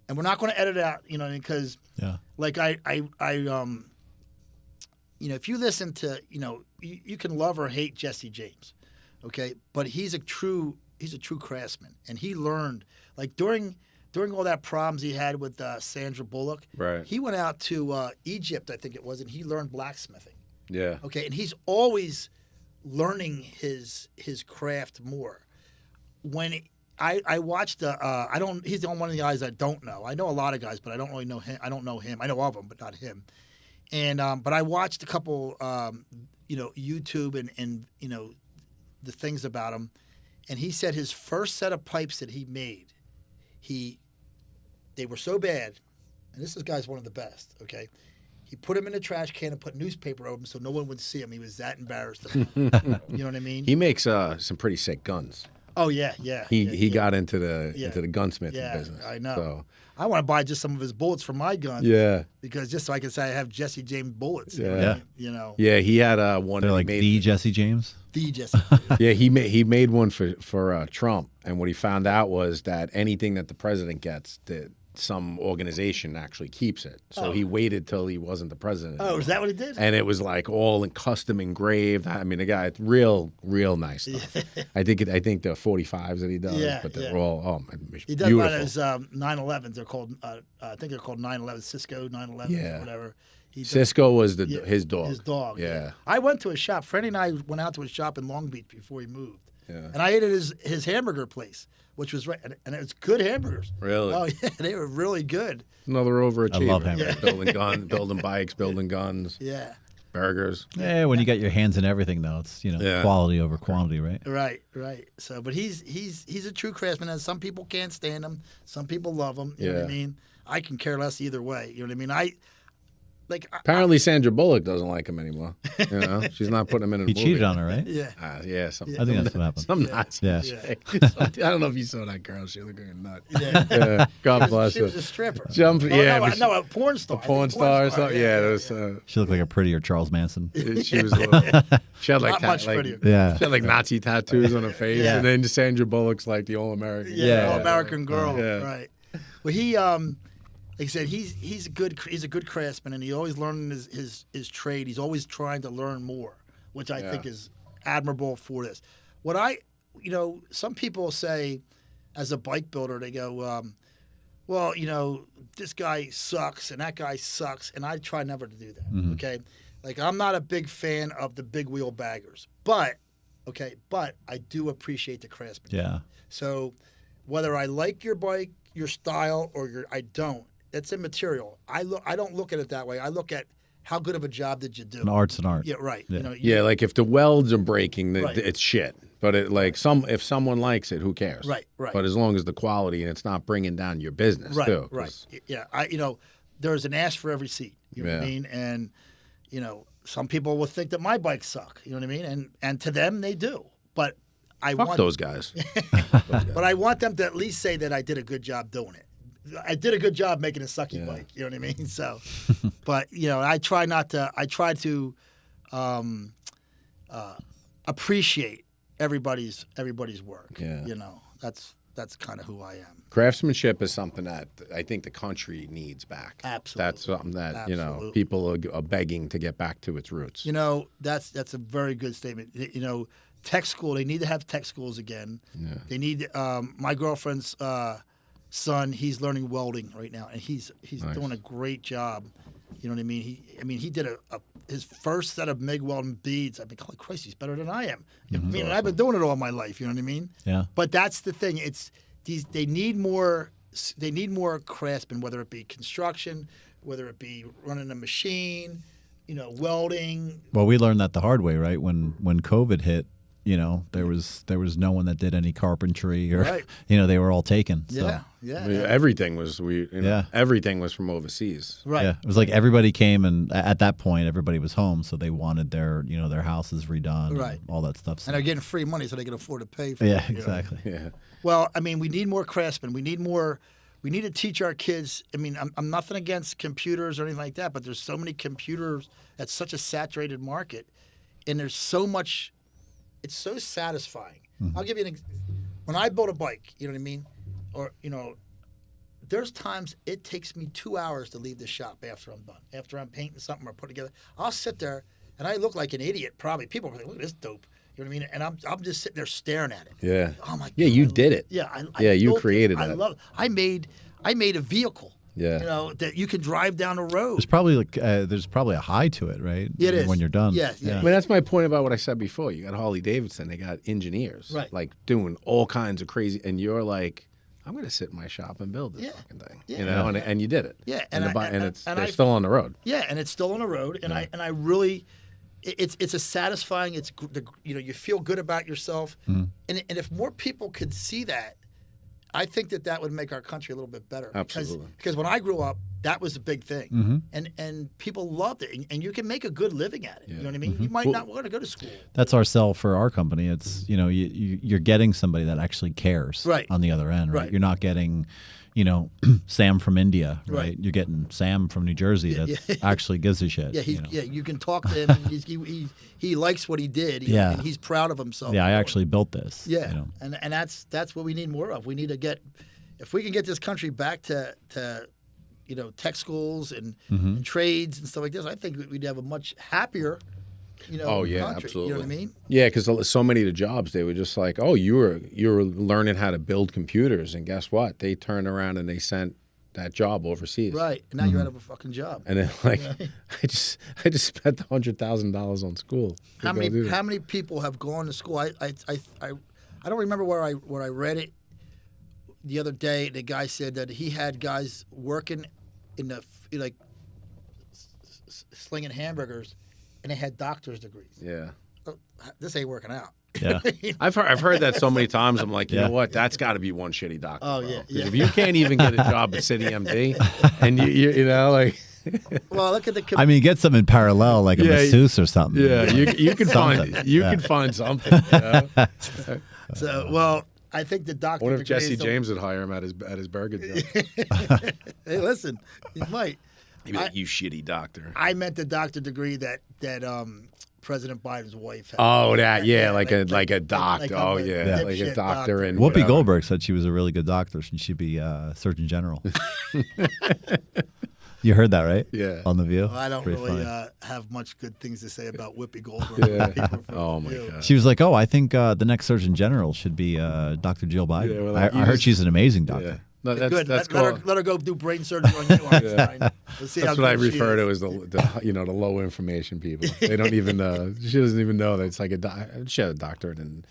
and we're not going to edit out, because like I if you listen to you can love or hate Jesse James. Okay, but he's a true craftsman, and he learned like during all that problems he had with Sandra Bullock. Right. He went out to Egypt, I think it was, and he learned blacksmithing. Yeah. Okay, and he's always learning his craft more. When I watched he's the only one of the guys I don't know. I know a lot of guys, but I don't really know him. I don't know him. I know of him, but not him. And but I watched a couple YouTube and the things about him, and he said his first set of pipes that he made, they were so bad, and this guy's one of the best, okay? He put them in a trash can and put newspaper over them so no one would see him. He was that embarrassed about it. You know what I mean? He makes some pretty sick guns. Oh, yeah. He got into the gunsmithing business. I know. So. I want to buy just some of his bullets for my gun. Yeah. Because just so I can say I have Jesse James bullets. Yeah. You know. Yeah, he had one. They're like the Jesse James? The Jesse James. Yeah, he made one for Trump, and what he found out was that anything that the president gets, that some organization actually keeps it. So he waited till he wasn't the president. Oh, is that what he did? And it was like all in custom engraved. I mean, the guy, real nice stuff. I think the 45s that he does, but they're all he does beautiful. a lot of his 911s. They're called I think they're called 911 Cisco 911 or whatever. Cisco was his dog. His dog. Yeah. I went to his shop. Freddie and I went out to his shop in Long Beach before he moved. Yeah. And I ate at his hamburger place, which was right, and it was good hamburgers. Really? Oh yeah, they were really good. Another overachiever. I love hamburgers. Building bikes, building guns. Yeah. Burgers. Yeah, when you got your hands in everything, though, it's quality over quantity, right? Right. So, but he's a true craftsman, and some people can't stand him. Some people love him. You know what I mean? I can care less either way. You know what I mean? Apparently, Sandra Bullock doesn't like him anymore. You know, she's not putting him in a movie. He cheated on her, right? Yeah. Yeah. I think that's what happened. Some Nazi. Yeah. chick. I don't know if you saw that girl. She looked like a nut. Yeah. God bless She her. was a stripper. A porn star. porn star or something. Yeah. There was, She looked like a prettier Charles Manson. she was. She had Not much prettier. Yeah. She had like Nazi tattoos on her face, Yeah. and then Sandra Bullock's like the all-American. All-American girl. Yeah. Right. Well, he like I said, he's a good craftsman, and he always learning his trade. He's always trying to learn more, which I think is admirable for this. What some people say, as a bike builder, they go, well, this guy sucks and that guy sucks, and I try never to do that. Mm-hmm. Okay, like I'm not a big fan of the big wheel baggers, but I do appreciate the craftsmanship. Yeah. So whether I like your bike, your style, or I don't. That's immaterial. I don't look at it that way. I look at how good of a job did you do. An art's an art. Yeah, right. Yeah. Like if the welds are breaking, Right. it's shit. But if someone likes it, who cares? Right. But as long as the quality and it's not bringing down your business too. Right. Yeah. There's an ass for every seat. You know what I mean? And some people will think that my bikes suck. You know what I mean? And to them they do. But I Fuck want those guys. But I want them to at least say that I did a good job doing it. I did a good job making a sucky bike. You know what I mean? So, but I try to appreciate everybody's work. Yeah. That's kind of who I am. Craftsmanship is something that I think the country needs back. Absolutely. That's something that Absolutely. people are begging to get back to its roots. That's a very good statement. Tech school. They need to have tech schools again. Yeah. They need. My girlfriend's son. He's learning welding right now, and he's Nice. doing a great job. You know what I mean? He did his first set of MIG welding beads. I mean, holy Christ, he's better than I am. You know what I mean? And I've been doing it all my life. You know what I mean? Yeah. But that's the thing. They need more. They need more craftsmen, whether it be construction, whether it be running a machine, welding. Well, we learned that the hard way, right? When COVID hit, there was no one that did any carpentry, or Right. they were all taken. So. Yeah. I mean, everything was Yeah. everything was from overseas. Right. Yeah, it was like everybody came, and at that point, everybody was home, so they wanted their houses redone, Right. and all that stuff. So. And they're getting free money, so they can afford to pay for Yeah, it. exactly. Yeah. Well, I mean, we need more craftsmen. We need to teach our kids. I mean, I'm nothing against computers or anything like that, but there's so many computers at such a saturated market, and there's so much. It's so satisfying. Mm-hmm. I'll give you when I build a bike, you know what I mean? Or, there's times it takes me 2 hours to leave the shop after I'm done. After I'm painting something or putting together, I'll sit there and I look like an idiot probably. People are like, look at this dope. You know what I mean? And I'm just sitting there staring at it. Yeah. Oh my God. Yeah, you did it. Yeah. You created that. that. I love it. I made a vehicle. Yeah. You know, that you can drive down the road. There's probably a high to it, right? It is. When you're done. Yeah. I mean, that's my point about what I said before. You got Harley Davidson, they got engineers, right, like doing all kinds of crazy, and you're like, I'm going to sit in my shop and build this fucking thing, you know, and you did it. Yeah, they're still on the road. Yeah, and it's still on the road, and I really, it's a satisfying. It's you feel good about yourself, and if more people could see that, I think that would make our country a little bit better. Absolutely. Because when I grew up, that was a big thing, and people loved it, and you can make a good living at it. Yeah. You know what I mean? You might not want to go to school. That's our sell for our company. It's you're getting somebody that actually cares on the other end, right? You're not getting, Sam from India, right? You're getting Sam from New Jersey that actually gives a shit. Yeah, you can talk to him. And he likes what he did. And he's proud of himself. Yeah, I actually built this. Yeah, and that's what we need more of. We need to get, if we can get this country back to tech schools and trades and stuff like this, I think we'd have a much happier, country. Absolutely. You know what I mean? Yeah, because so many of the jobs, they were just like, oh, you were learning how to build computers, and guess what? They turned around and they sent that job overseas. Right, and now you're out of a fucking job. And then I just spent $100,000 on school. How many people have gone to school? I don't remember where I read it the other day. The guy said that he had guys working in the slinging hamburgers, and they had doctor's degrees. Yeah. This ain't working out. Yeah. I've heard that so many times. I'm like, you know what? That's got to be one shitty doctor. Oh, bro. yeah. If you can't even get a job at City MD, and you know, like. Well, look at the. I mean, get something parallel, like a masseuse or something. Yeah, you can find something. You know? So, well, I think the doctor. What if Jesse James would hire him at his burger joint? Hey, listen, he might. He'd be like, you shitty doctor. I meant the doctor degree that President Biden's wife had. Oh, that, yeah, like a doctor. Like a doctor. And Whoopi whatever. Goldberg said she was a really good doctor. She should be Surgeon General. You heard that, right? Yeah. On The View? Well, I don't Pretty really funny. have much good things to say about Whoopi Goldberg. Yeah. Oh, my God. She was like, oh, I think the next Surgeon General should be Dr. Jill Biden. Yeah, well, like, I heard she's an amazing doctor. Yeah. No, that's good. That's let her go do brain surgery on you, Einstein. Let's see That's how what I good she refer is. to as the low information people. They don't even she doesn't even know that it's like she had a doctorate in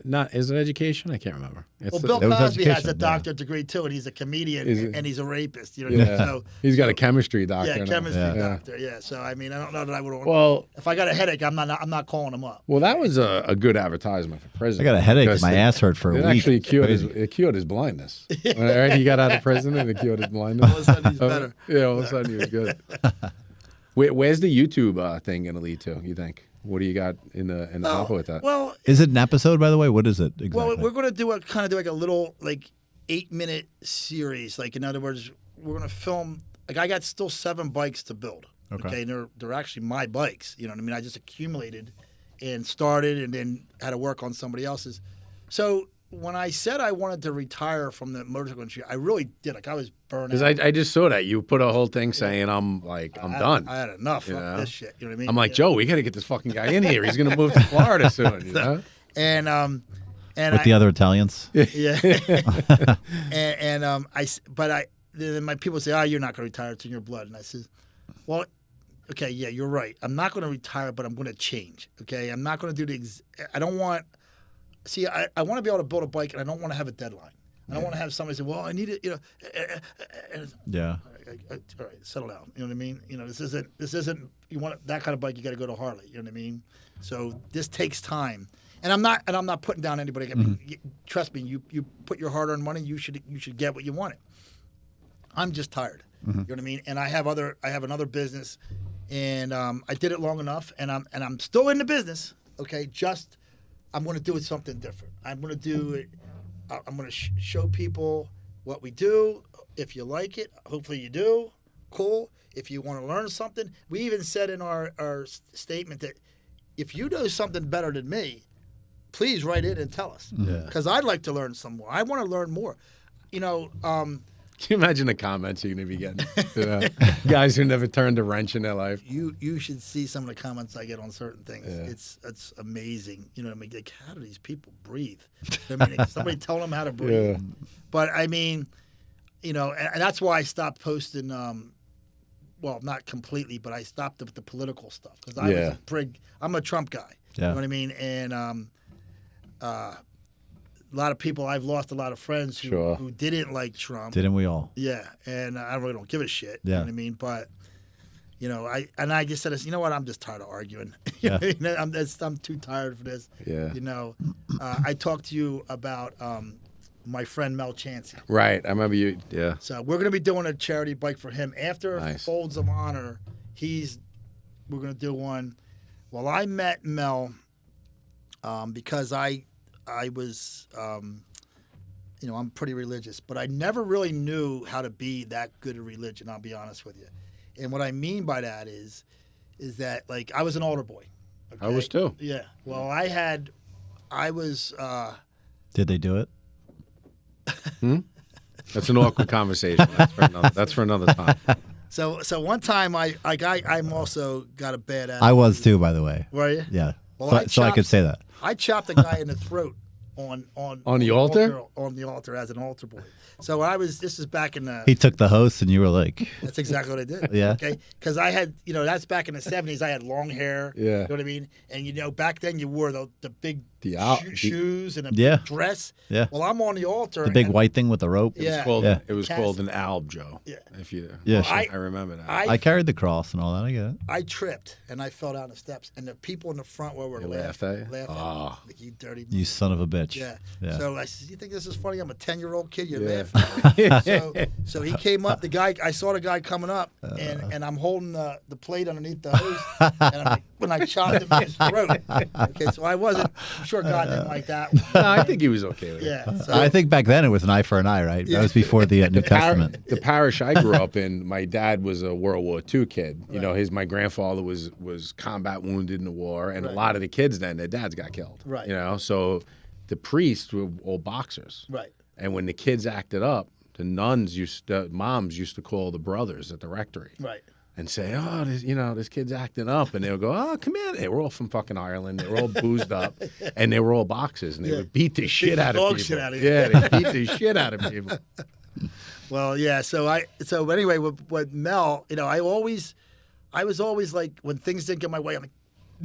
is it education? I can't remember. Well, Bill Cosby has a doctorate degree too, and he's a comedian and he's a rapist. You know what I mean? So he's got a chemistry doctor. Yeah, chemistry doctor. Yeah. So I mean, I don't know that I would. Well, if I got a headache, I'm not calling him up. Well, that was a good advertisement for president. I got a headache. My ass hurt for a week. Actually, it cured his blindness. Right? He got out of prison and it cured his blindness. All of a sudden, he's better. Yeah, all of a sudden he was good. Where's the YouTube thing going to lead to? You think? What do you got in the hopper with that? Well, is it an episode, by the way? What is it exactly? Well, we're going to do a little 8-minute series. Like, in other words, we're going to film. Like, I got still 7 bikes to build. Okay, and they're actually my bikes. You know what I mean? I just accumulated and started, and then had to work on somebody else's. So when I said I wanted to retire from the motorcycle industry, I really did. Like, I was burned out. Because I just saw that. You put a whole thing saying, I'm done. I had enough of this shit. You know what I mean? I'm like, Joe, we got to get this fucking guy in here. He's going to move to Florida soon. You know? And with the other Italians? Yeah. Then my people say, oh, you're not going to retire. It's in your blood. And I said, well, okay, yeah, you're right. I'm not going to retire, but I'm going to change. Okay? I'm not going to do I don't want... See, I want to be able to build a bike, and I don't want to have a deadline. I don't want to have somebody say, well, I need it, Yeah. All right, settle down. You know what I mean? This isn't, you want that kind of bike, you got to go to Harley. You know what I mean? So this takes time. And I'm not putting down anybody. I mean, trust me, you put your hard-earned money, you should get what you wanted. I'm just tired. You know what I mean? And I have another business, and I did it long enough, and I'm still in the business. Okay, I'm going to do it something different. I'm going to do it. I'm going to show people what we do. If you like it, hopefully you do. Cool. If you want to learn something, we even said in our statement that if you know something better than me, please write in and tell us. Because I'd like to learn some more. I want to learn more. Can you imagine the comments you're going to be getting? You know, guys who never turned a wrench in their life. You should see some of the comments I get on certain things. Yeah. It's amazing. You know what I mean? Like, how do these people breathe? I mean, somebody tell them how to breathe. Yeah. But I mean, you know, and that's why I stopped posting. Well, not completely, but I stopped the political stuff because I was a prig. I'm a Trump guy. Yeah. You know what I mean? And a lot of people, I've lost a lot of friends who didn't like Trump. Didn't we all? Yeah, and I really don't give a shit. Yeah. You know what I mean? But, you know, I just said, you know what, I'm just tired of arguing. Yeah. I'm too tired for this. Yeah. You know, I talked to you about my friend Mel Chansey. Right, I remember you, yeah. So we're going to be doing a charity bike for him. After Folds of Honor, we're going to do one. Well, I met Mel because I was, you know, I'm pretty religious, but I never really knew how to be that good at religion, I'll be honest with you. And what I mean by that is that, like, I was an altar boy. Okay? I was too. Yeah. Well, I was. Did they do it? That's an awkward conversation. That's for another time. So one time I'm also got a bad attitude. I was too, by the way. Were you? Yeah. Well, so I could say that. I chopped a guy in the throat on the altar? On the altar as an altar boy. So this is back in the... He took the host and you were like... That's exactly what I did. Yeah. Okay? Because I had, you know, that's back in the 70s. I had long hair. Yeah. You know what I mean? And, you know, back then you wore the big shoes and a big dress. Yeah. Well, I'm on the altar. The big white thing with the rope. It was called an alb, Joe. Yeah. Well, I remember that. I carried the cross and all that. I get it. I tripped and I fell down the steps. And the people in the front were laughing. Oh. Like, you dirty... You son of a bitch. Yeah. Yeah. So I said, you think this is funny? I'm a 10-year-old kid. You're laughing. So he came up. I saw the guy coming up, and I'm holding the plate underneath the hose, and I'm like, when I chopped him in his throat. Okay, so I'm sure God didn't like that one. No, I think he was okay with it. Yeah. So, I think back then it was an eye for an eye, right? That was before the New Testament. The parish I grew up in, my dad was a World War II kid. You know, my grandfather was combat wounded in the war, and a lot of the kids then, their dads got killed. Right. You know, so the priests were all boxers. Right. And when the kids acted up, the moms used to call the brothers at the rectory. Right. And say, oh, this kid's acting up. And they would go, oh, come in. They were all from fucking Ireland. They were all boozed up. And they were all boxers. And they would beat the shit out of people. Yeah, they beat the shit out of people. Well, yeah. So anyway, with Mel, you know, I was always like, when things didn't get my way, I'm like,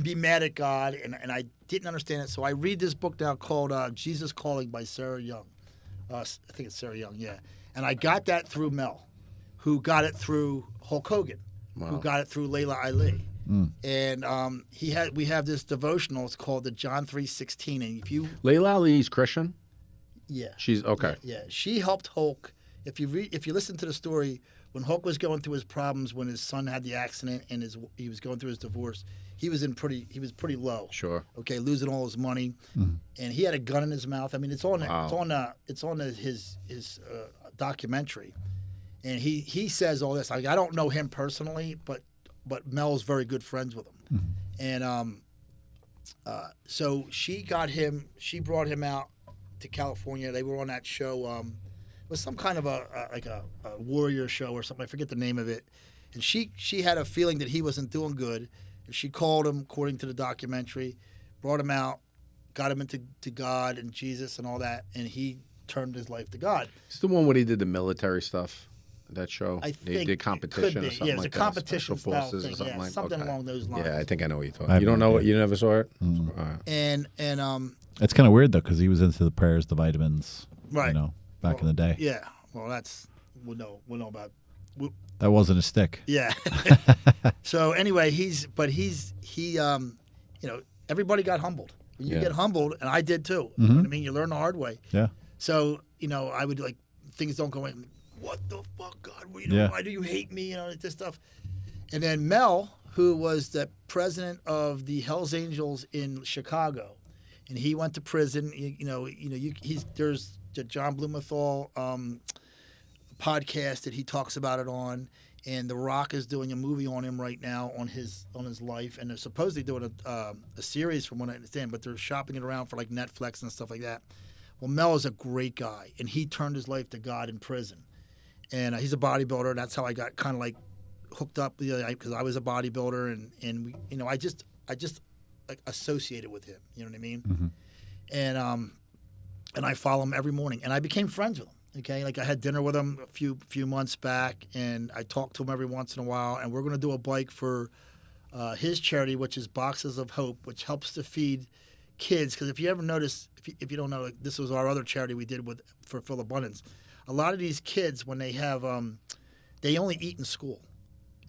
be mad at God. And I didn't understand it. So I read this book now called Jesus Calling by Sarah Young. I think it's Sarah Young, yeah. And I got that through Mel, who got it through Hulk Hogan, who got it through Layla Ali. And we have this devotional. It's called the John 3:16. And if you Layla Ali's Christian? Yeah. She's okay. Yeah. She helped Hulk. If you listen to the story, when Hulk was going through his problems, when his son had the accident and he was going through his divorce, he was pretty low. Sure. Okay, losing all his money, and he had a gun in his mouth. I mean, it's on his documentary, and he says all this. Like, I don't know him personally, but Mel's very good friends with him, and so she brought him out to California. They were on that show. It was some kind of a warrior show or something. I forget the name of it, and she had a feeling that he wasn't doing good. And she called him, according to the documentary, brought him out, got him into God and Jesus and all that, and he turned his life to God. It's the one where he did the military stuff, that show? I think they did competition or something like that? Yeah, it was a competition Special style forces thing. or something like something along those lines. Yeah, I think I know what you're talking about. You don't know what? You never saw it? All right. And it's kind of weird, though, because he was into the prayers, the vitamins, right. You know, back in the day. Yeah, well, we'll know about... That wasn't a stick. Yeah. So anyway, he everybody got humbled. When you get humbled, and I did too. You know what I mean? You learn the hard way. Yeah. So, you know, I would things don't go in. What the fuck, God? Why do you hate me? You know, this stuff. And then Mel, who was the president of the Hells Angels in Chicago, and he went to prison. There's the John Blumenthal podcast that he talks about it on, and The Rock is doing a movie on him right now on his life, and they're supposedly doing a series from what I understand, but they're shopping it around for like Netflix and stuff like that. Well, Mel is a great guy, and he turned his life to God in prison, and he's a bodybuilder. And that's how I got kind of like hooked up, because I was a bodybuilder, and we, I just like associated with him. You know what I mean? Mm-hmm. And I follow him every morning, and I became friends with him. Okay, like I had dinner with him a few months back, and I talk to him every once in a while. And we're going to do a bike for his charity, which is Boxes of Hope, which helps to feed kids. Because if you ever notice, if you don't know, like, this was our other charity we did for Phil Abundance. A lot of these kids, when they have, they only eat in school.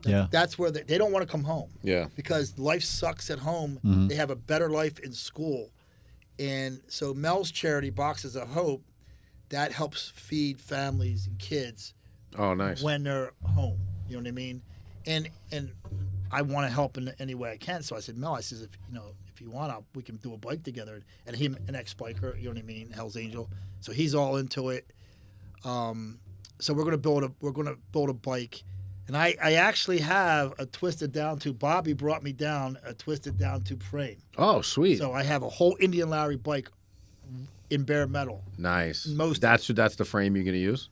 Yeah, that's where they don't want to come home. Yeah, because life sucks at home. Mm-hmm. They have a better life in school, and so Mel's charity, Boxes of Hope, that helps feed families and kids. Oh, nice. When they're home, you know what I mean? And I want to help in any way I can. So I said, Mel, if you want, we can do a bike together. And him, an ex-biker, you know what I mean, Hell's Angel. So he's all into it. So we're gonna build a bike, and I actually have a twisted down tube. Bobby brought me down a twisted down tube frame. Oh, sweet. So I have a whole Indian Larry bike in bare metal. Nice. That's the frame you're gonna use?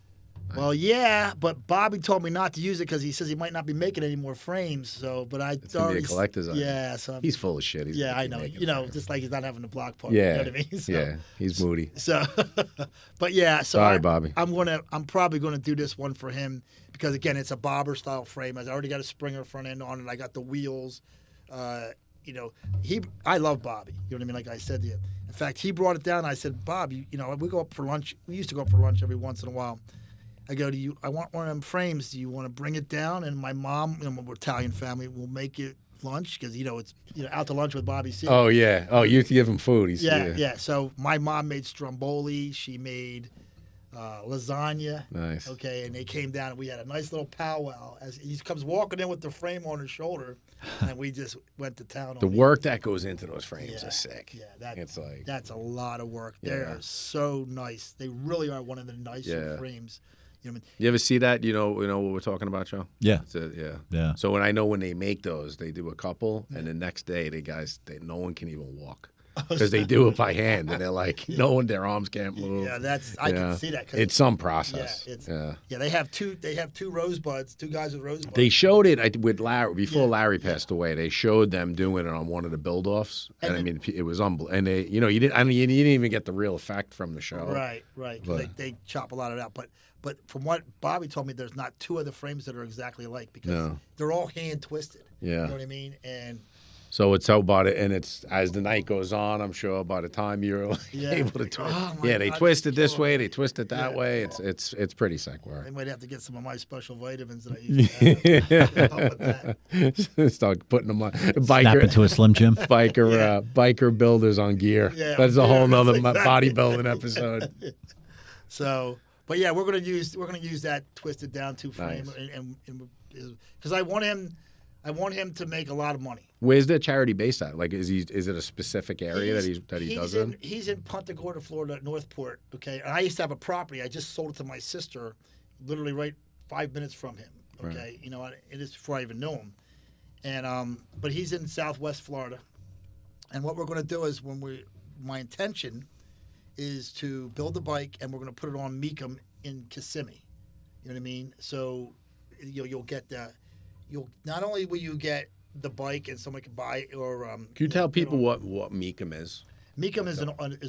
Well, yeah, but Bobby told me not to use it because he says he might not be making any more frames. So, but it's gonna be a collector's item. Yeah, so he's full of shit. I know. Just like he's not having a block party. Yeah, you know what I mean? So, yeah, he's moody. So, but yeah, so sorry, Bobby. I'm probably gonna do this one for him because again, it's a bobber style frame. I already got a Springer front end on it. I got the wheels. I love Bobby. You know what I mean? Like I said to you. In fact, he brought it down. And I said, Bob, we go up for lunch. We used to go up for lunch every once in a while. I go to you. I want one of them frames. Do you want to bring it down? And my mom, we're Italian family, will make it lunch because it's out to lunch with Bobby C. Oh yeah. Oh, you have to give him food. Yeah. So my mom made stromboli. She made lasagna. Nice. Okay, and they came down and we had a nice little powwow as he comes walking in with the frame on his shoulder, and we just went to town. The work that goes into those frames is sick. Yeah, that's a lot of work. Yeah. They're so nice. They really are one of the nicer frames. You know what I mean? You ever see that? You know what we're talking about, Joe? Yeah. Yeah. So when they make those, they do a couple, and the next day, no one can even walk because they do it by hand, and they're like, their arms can't move. Yeah, I can see that. It's some process. They have two rosebuds, two guys with rosebuds. They showed it with Larry before Larry passed away. They showed them doing it on one of the build-offs, and I mean, it was unbelievable. And they, you didn't even get the real effect from the show. Right. They chop a lot of it out, but from what Bobby told me, there's not two of the frames that are exactly alike because they're all hand twisted. Yeah. You know what I mean? And so it's about it, and it's as the night goes on. I'm sure by the time you're able to twist, they twist it this way, they twist it that way. It's pretty sick work. I might have to get some of my special vitamins that I use. To have. Start putting them on. Snap into a Slim Jim. Biker builders on gear. Yeah, that's a whole nother bodybuilding episode. So, but yeah, we're gonna use that twisted down tube frame, and because I want him to make a lot of money. Where's the charity based at? Like, is it a specific area that he does it in? He's in Punta Gorda, Florida, Northport. Okay, and I used to have a property. I just sold it to my sister, literally right 5 minutes from him. Okay, right. It is before I even knew him, and but he's in Southwest Florida, and what we're going to do is my intention is to build the bike, and we're going to put it on Mecum in Kissimmee. You know what I mean? So you'll get the. Not only will you get the bike and somebody can buy it, or can you tell people what Mecum is? Mecum is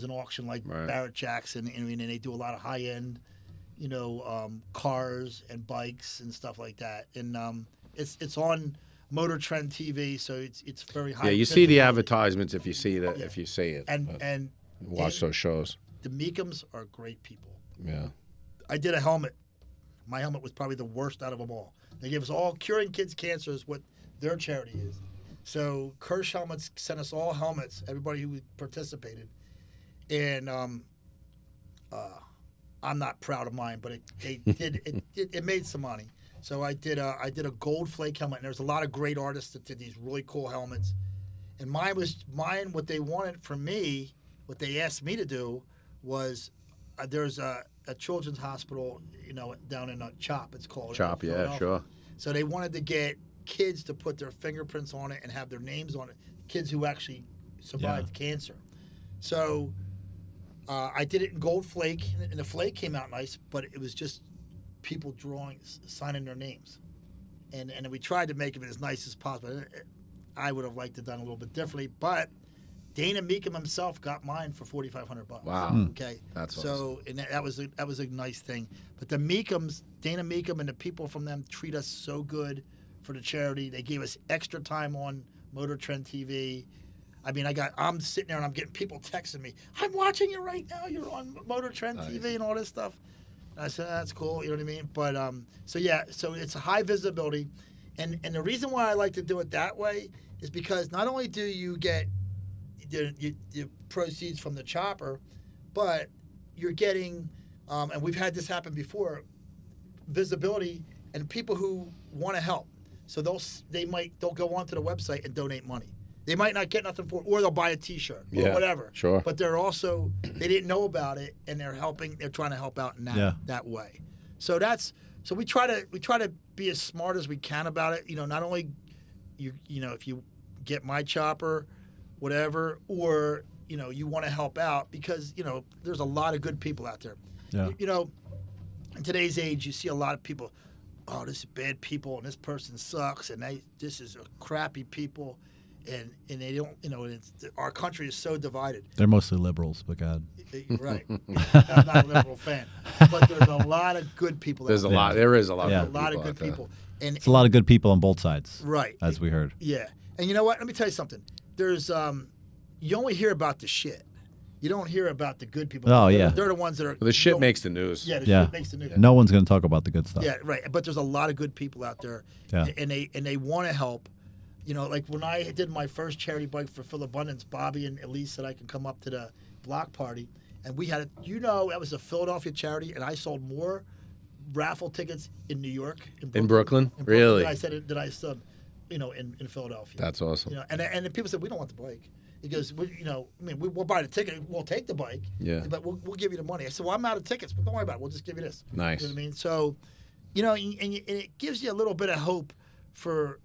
an auction like Barrett Jackson, and they do a lot of high end, cars and bikes and stuff like that. And it's on Motor Trend TV, so it's very high. Yeah, you see the advertisements if you see it. If you see it, and watch those shows. The Mecums are great people. Yeah, I did a helmet. My helmet was probably the worst out of them all. They gave us all Curing Kids Cancer is what their charity is. So Kirsch Helmets sent us all helmets, everybody who participated. And I'm not proud of mine, but it made some money. So I did a gold flake helmet, and there's a lot of great artists that did these really cool helmets. And mine what they wanted from me, what they asked me to do was there's a children's hospital, down in CHOP, it's called. CHOP, yeah, sure. So they wanted to get kids to put their fingerprints on it and have their names on it, kids who actually survived cancer. So I did it in gold flake, and the flake came out nice, but it was just people signing their names, and we tried to make it as nice as possible. I would have liked to have done a little bit differently, but Dana Meekum himself got mine for $4,500. Wow. Okay. That's so, awesome. and that was a nice thing. But the Meekums, Dana Meekum and the people from them treat us so good for the charity. They gave us extra time on Motor Trend TV. I mean, I'm sitting there and I'm getting people texting me, I'm watching you right now. You're on Motor Trend TV and all this stuff. And I said, that's cool. You know what I mean? But, so it's a high visibility. And the reason why I like to do it that way is because not only do you get the proceeds from the chopper, but you're getting, and we've had this happen before, visibility and people who want to help. So they'll go onto the website and donate money. They might not get nothing for it, or they'll buy a T-shirt or whatever. Sure. But they're also, they didn't know about it, and they're trying to help out in that way. So we try to be as smart as we can about it. You know, not only you know, if you get my chopper, whatever, or you know, you want to help out, because you know there's a lot of good people out there. Yeah. You know, in today's age, you see a lot of people. Oh, this is bad people, and this person sucks, and this is a crappy people. And they don't, you know, our country is so divided. They're mostly liberals, but God. Right. I'm not a liberal fan. But there's a lot of good people. There is a lot of good people. And it's a lot of good people on both sides. Right. As we heard. Yeah. And you know what? Let me tell you something. There's, you only hear about the shit. You don't hear about the good people. Oh, yeah. They're the ones that are. The shit makes the news. Yeah, shit makes the news. No one's going to talk about the good stuff. Yeah, right. But there's a lot of good people out there. Yeah. And they want to help. You know, like when I did my first charity bike for Phil Abundance, Bobby and Elise said I could come up to the block party. And we had that was a Philadelphia charity, and I sold more raffle tickets in New York. In Brooklyn? Really? That I sold, you know, in Philadelphia. That's awesome. You know, and then people said, we don't want the bike. He goes, you know, I mean, we'll buy the ticket. We'll take the bike. Yeah. But we'll give you the money. I said, well, I'm out of tickets, but don't worry about it. We'll just give you this. Nice. You know what I mean? So, you know, and it gives you a little bit of hope for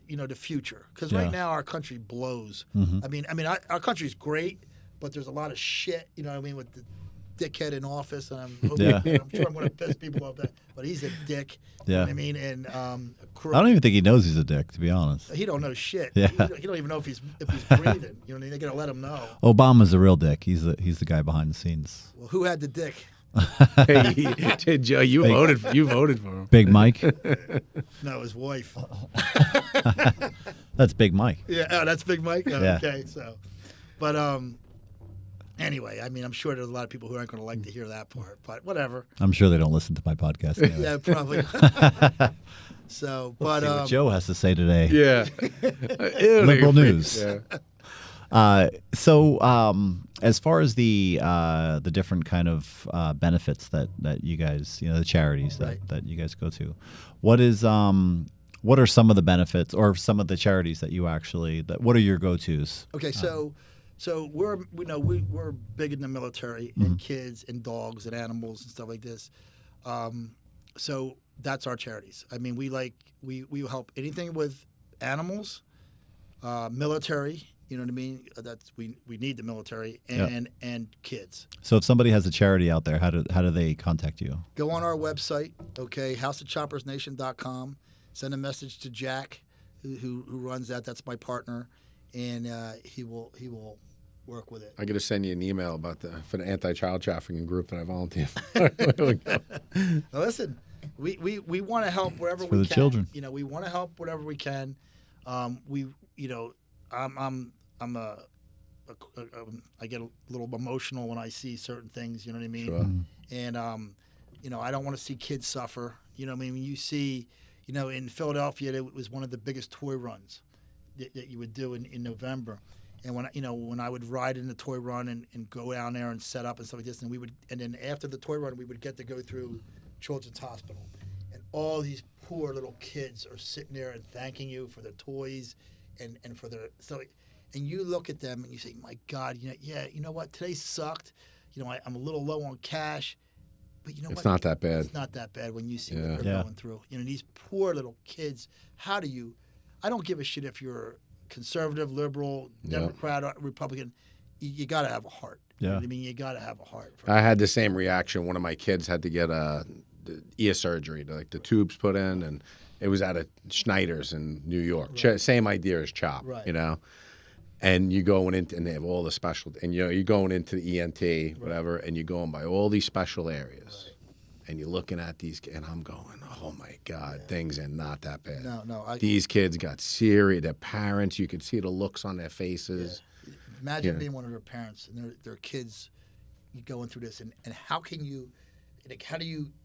you know the future, because right now our country blows. I mean our country's great, but there's a lot of shit, you know what I mean, with the dickhead in office, and I'm sure I'm going to piss people off, but he's a dick. You know what I mean? And I don't even think he knows he's a dick, to be honest. He don't know shit. Yeah. He don't even know if he's breathing. You know what I mean? They're going to let him know. Obama's a real dick. He's the guy behind the scenes. Well, who had the dick? Hey, Joe, you voted for him. Big Mike? No, his wife. That's Big Mike. Yeah, that's Big Mike. Oh, yeah. Okay, so, but anyway, I mean, I'm sure there's a lot of people who aren't going to like to hear that part, but whatever. I'm sure they don't listen to my podcast. Anyway. Yeah, probably. So, but see what Joe has to say today. Yeah, liberal news. Yeah. So as far as the different kind of benefits that you guys, you know, the charities that you guys go to, what are some of the benefits or some of the charities that you actually what are your go-tos? Okay, so we're big in the military and kids and dogs and animals and stuff like this. So that's our charities. I mean, we help anything with animals, military. You know what I mean? We need the military and kids. So if somebody has a charity out there, how do they contact you? Go on our website, okay, houseofchoppersnation.com. Send a message to Jack, who runs that. That's my partner, and he will work with it. I got to send you an email for the anti-child trafficking group that I volunteer for. Now listen, we want to help wherever we can. For the children. You know, we want to help whatever we can. I get a little emotional when I see certain things, you know what I mean? Sure. And, you know, I don't want to see kids suffer. You know what I mean? When you see, you know, in Philadelphia, it was one of the biggest toy runs that you would do in November. And when I would ride in the toy run and go down there and set up and stuff like this, and then after the toy run, we would get to go through Children's Hospital. And all these poor little kids are sitting there and thanking you for their toys and for their and you look at them and you say, my God, you know what? Today sucked. You know, I'm a little low on cash, but you know what? It's not that bad. It's not that bad when you see what they're going through. You know, these poor little kids. I don't give a shit if you're conservative, liberal, Democrat, or Republican. You got to have a heart. You know what I mean? You got to have a heart. I had the same reaction. One of my kids had to get ear surgery, like the tubes put in, and it was at a Schneider's in New York. Same idea as CHOP, you know. And you're going into, and they have all the special, and you're going into the ENT, whatever, and you're going by all these special areas, and you're looking at these, and I'm going, oh my God, things are not that bad. No. These kids got serious. Their parents, you could see the looks on their faces. Yeah. Imagine being one of their parents and their kids going through this, and how can you, like,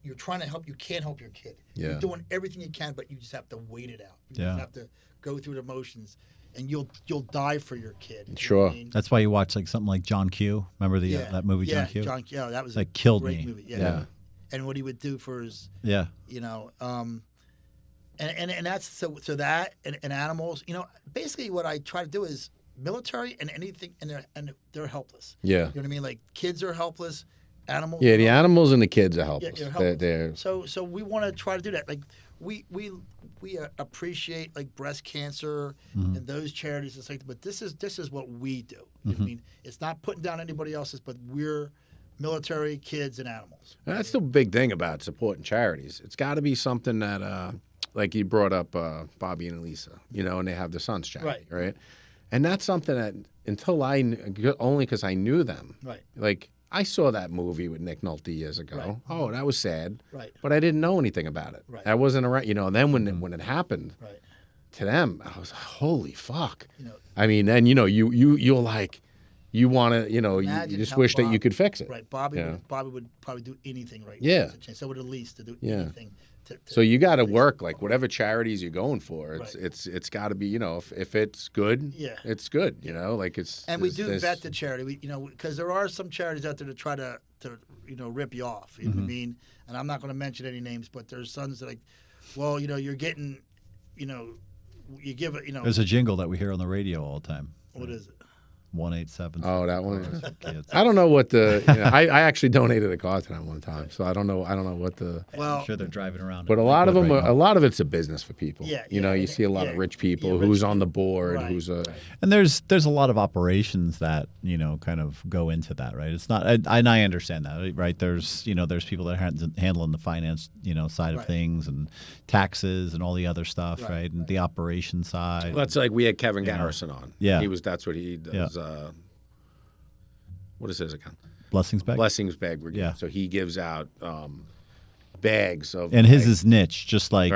you're trying to help, you can't help your kid. Yeah. You're doing everything you can, but you just have to wait it out. You just have to go through the motions. And you'll die for your kid. Sure. I mean? That's why you watch like something like John Q. Remember that movie John Q? Yeah, that was like killed great me. Movie. Yeah. And what he would do for his and that's so that and animals, basically what I try to do is military and anything, and they're helpless. Yeah. You know what I mean? Like kids are helpless, animals. Yeah, the animals and the kids are helpless. Yeah, helpless. They're... So we want to try to do that. Like we appreciate like breast cancer and those charities and stuff, but this is what we do. You know what I mean? It's not putting down anybody else's, but we're military, kids, and animals. And that's the big thing about supporting charities. It's got to be something that, like you brought up Bobby and Elisa, and they have the Sons charity, right? And that's something that only because I knew them, like. I saw that movie with Nick Nolte years ago. Right. Oh, that was sad. Right. But I didn't know anything about it. Right. I wasn't around. Then when it happened to them, I was like, holy fuck. I mean, then you're like, you want to, you just wish that you could fix it. Right. Bobby would probably do anything right. Yeah. So would Elise to do anything. So you got to work like whatever charities you're going for. It's got to be if it's good, it's good. Like it's. And we do vet the charity. Because there are some charities out there to try to rip you off. You know what I mean? And I'm not going to mention any names, but there's sons that like, well, you're getting, you give it, There's a jingle that we hear on the radio all the time. What is it? 187. Oh, that one. I don't know what the. I actually donated a car to them one time, so I don't know what the. Well, I'm sure they're driving around. But a lot of them, a lot of it's a business for people. Yeah. You see a lot of rich people who's on the board, who's a. And there's a lot of operations that kind of go into that, right? It's not, and I understand that, right? There's there's people that are handling the finance side of things and taxes and all the other stuff, right? And the operation side. Well, that's like we had Kevin Garrison on. Yeah. That's what he does. What is his again? Blessings Bag? Blessings Bag Brigade. Yeah. So he gives out bags of. And his is niche, just like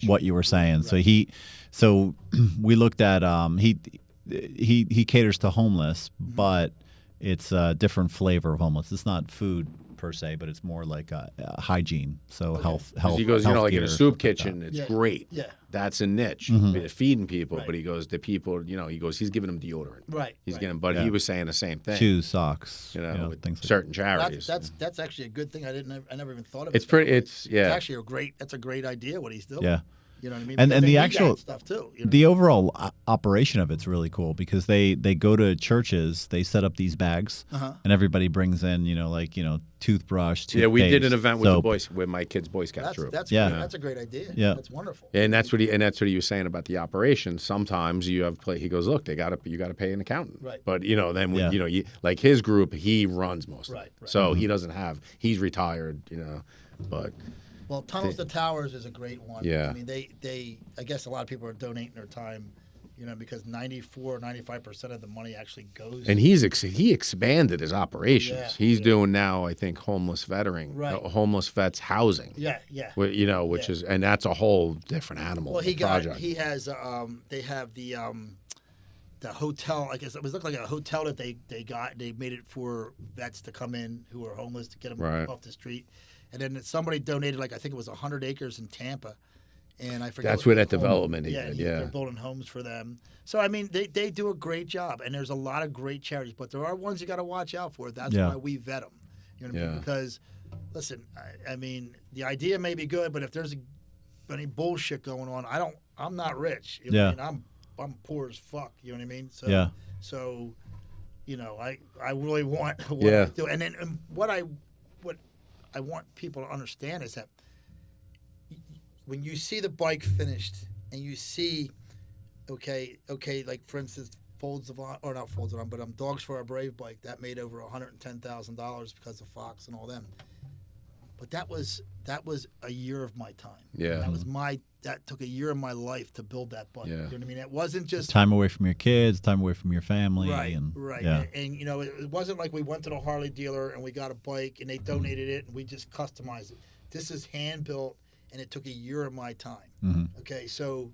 what you were saying. Right. So we looked at he caters to homeless, but it's a different flavor of homeless. It's not food per se, but it's more like hygiene. So health. He goes, like in a soup kitchen, it's great. Yeah. That's a niche. They're feeding people, but he goes, the people, he's giving them deodorant. Right. He's getting, but he was saying the same thing. Shoes, socks, with things like certain charities. That's actually a good thing. I never even thought of it. It's pretty. It's actually that's a great idea what he's doing. Yeah. You know what I mean? And the actual stuff too. The overall operation of it's really cool because they go to churches, they set up these bags, and everybody brings in toothbrush, toothpaste. Yeah, we did an event with my kids' Boy Scout troop. That's a great idea. Yeah, that's wonderful. And that's what he was saying about the operation. Sometimes you have he goes, look, you got to pay an accountant. Right. But then when, like his group, he runs most of it. Right. So he doesn't he's retired. But. Well, Tunnels to Towers is a great one. Yeah. I mean, I guess a lot of people are donating their time, because 95% of the money actually goes. And he expanded his operations. Yeah, he's doing now, I think, homeless vets housing. Yeah. Which is, and that's a whole different animal. Well, project. He has, they have the hotel. I guess it looked like a hotel that they got. They made it for vets to come in who are homeless to get them off the street. And then somebody donated, I think it was 100 acres in Tampa, and I forget. That's where that development he did. They're building homes for them. So I mean, they do a great job, and there's a lot of great charities, but there are ones you got to watch out for. That's why we vet them. You know what I mean? Because, listen, I mean, the idea may be good, but if there's any bullshit going on, I'm not rich. You know what I mean? I'm poor as fuck. You know what I mean? So, So, I really want to do, and then what I want people to understand is that when you see the bike finished and you see, okay, like for instance, but Dogs for Our Brave bike that made over $110,000 because of Fox and all them. But that was a year of my time. Yeah. That took a year of my life to build that bike. Yeah. You know what I mean? It wasn't just time away from your kids, time away from your family. Right, and, right. Yeah. And you know, it wasn't like we went to the Harley dealer and we got a bike and they donated it and we just customized it. This is hand built and it took a year of my time. Mm-hmm. Okay, so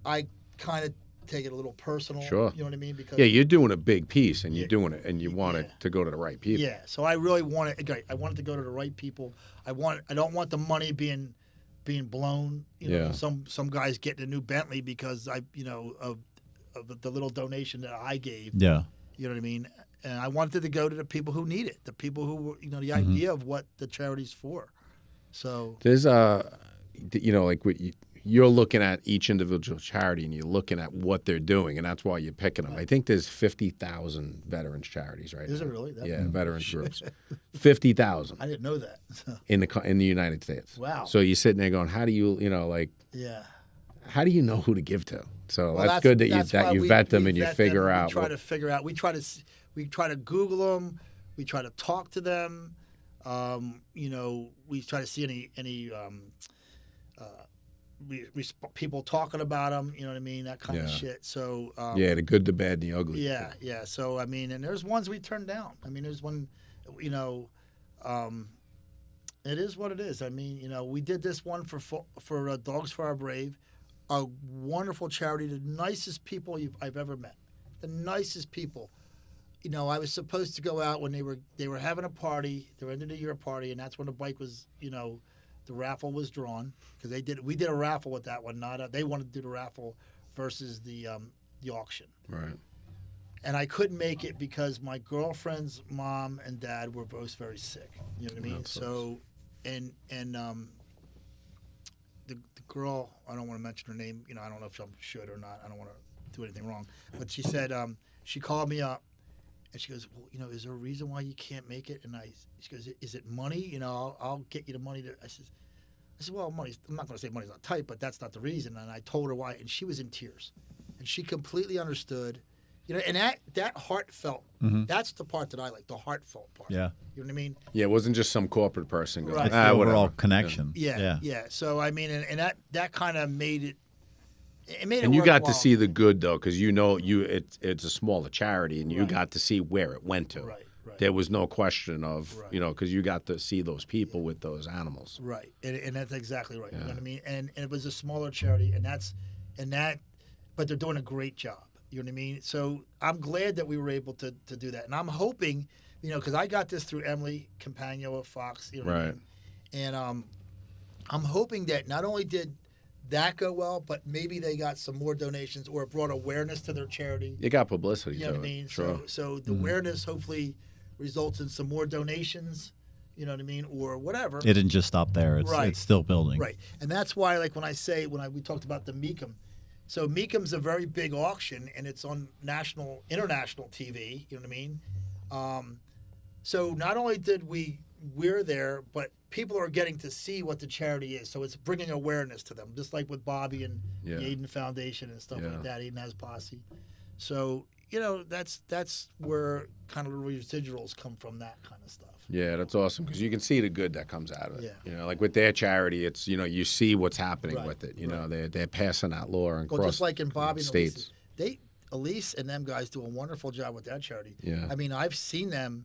I kind of take it a little personal. Sure. You know what I mean? Because you're doing a big piece and you're doing it and you want it to go to the right people. Yeah. So I really want it. I want it to go to the right people. I don't want the money being blown. You know, some guys getting a new Bentley because of the little donation that I gave. Yeah. You know what I mean? And I wanted it to go to the people who need it, the people who the idea of what the charity's for. So there's like you're looking at each individual charity and you're looking at what they're doing, and that's why you're picking them. I think there's 50,000 veterans charities right now. Is it really? Veterans groups. 50,000. I didn't know that. in the United States. Wow. So you're sitting there going, how do you how do you know who to give to? So that's good that you vet them and you figure out. We try to figure out. We try to Google them. We try to talk to them. We try to see any people talking about them, you know what I mean, that kind of shit. So the good, the bad, and the ugly. Yeah. So I mean, and there's ones we turned down. I mean, there's one, it is what it is. I mean, we did this one for Dogs for Our Brave, a wonderful charity, the nicest people I've ever met, the nicest people. I was supposed to go out when they were having a party, their end of the year party, and that's when the bike was, the raffle was drawn because we did a raffle with that one. They wanted to do the raffle versus the auction. Right. And I couldn't make it because my girlfriend's mom and dad were both very sick. You know what I mean? So, and the girl, I don't want to mention her name. I don't know if I should or not. I don't want to do anything wrong. But she said she called me up. And she goes, well, is there a reason why you can't make it? And she goes, is it money? I'll get you the money. I said, well, money's, I'm not going to say money's not tight, but that's not the reason. And I told her why, and she was in tears. And she completely understood. And that heartfelt, that's the part that I like, the heartfelt part. Yeah. You know what I mean? Yeah, it wasn't just some corporate person going, It's the overall connection. Yeah. So, I mean, and that kind of made it. And you got to see the good though, because it's a smaller charity, and you got to see where it went to. Right. There was no question of because you got to see those people with those animals. Right, and that's exactly right. You know what I mean? And it was a smaller charity, but they're doing a great job. You know what I mean? So I'm glad that we were able to do that, and I'm hoping, because I got this through Emily Campagno of Fox. You know what I mean? And I'm hoping that not only did that go well, but maybe they got some more donations or it brought awareness to their charity. It got publicity. You know what I mean? Sure. So the awareness hopefully results in some more donations. You know what I mean, or whatever. It didn't just stop there. It's still building. Right, and that's why, like when we talked about the Meekum. So Meekum's a very big auction, and it's on international TV. You know what I mean? So not only did we're there, but people are getting to see what the charity is. So it's bringing awareness to them, just like with Bobby and the Aiden Foundation and stuff like that. Aiden has posse. So, that's where kind of the residuals come from, that kind of stuff. Yeah, that's awesome because you can see the good that comes out of it. Yeah. Like with their charity, it's, you see what's happening with it. They're passing that law across just like in Bobby and states. Elise and them guys do a wonderful job with that charity. Yeah. I mean, I've seen them.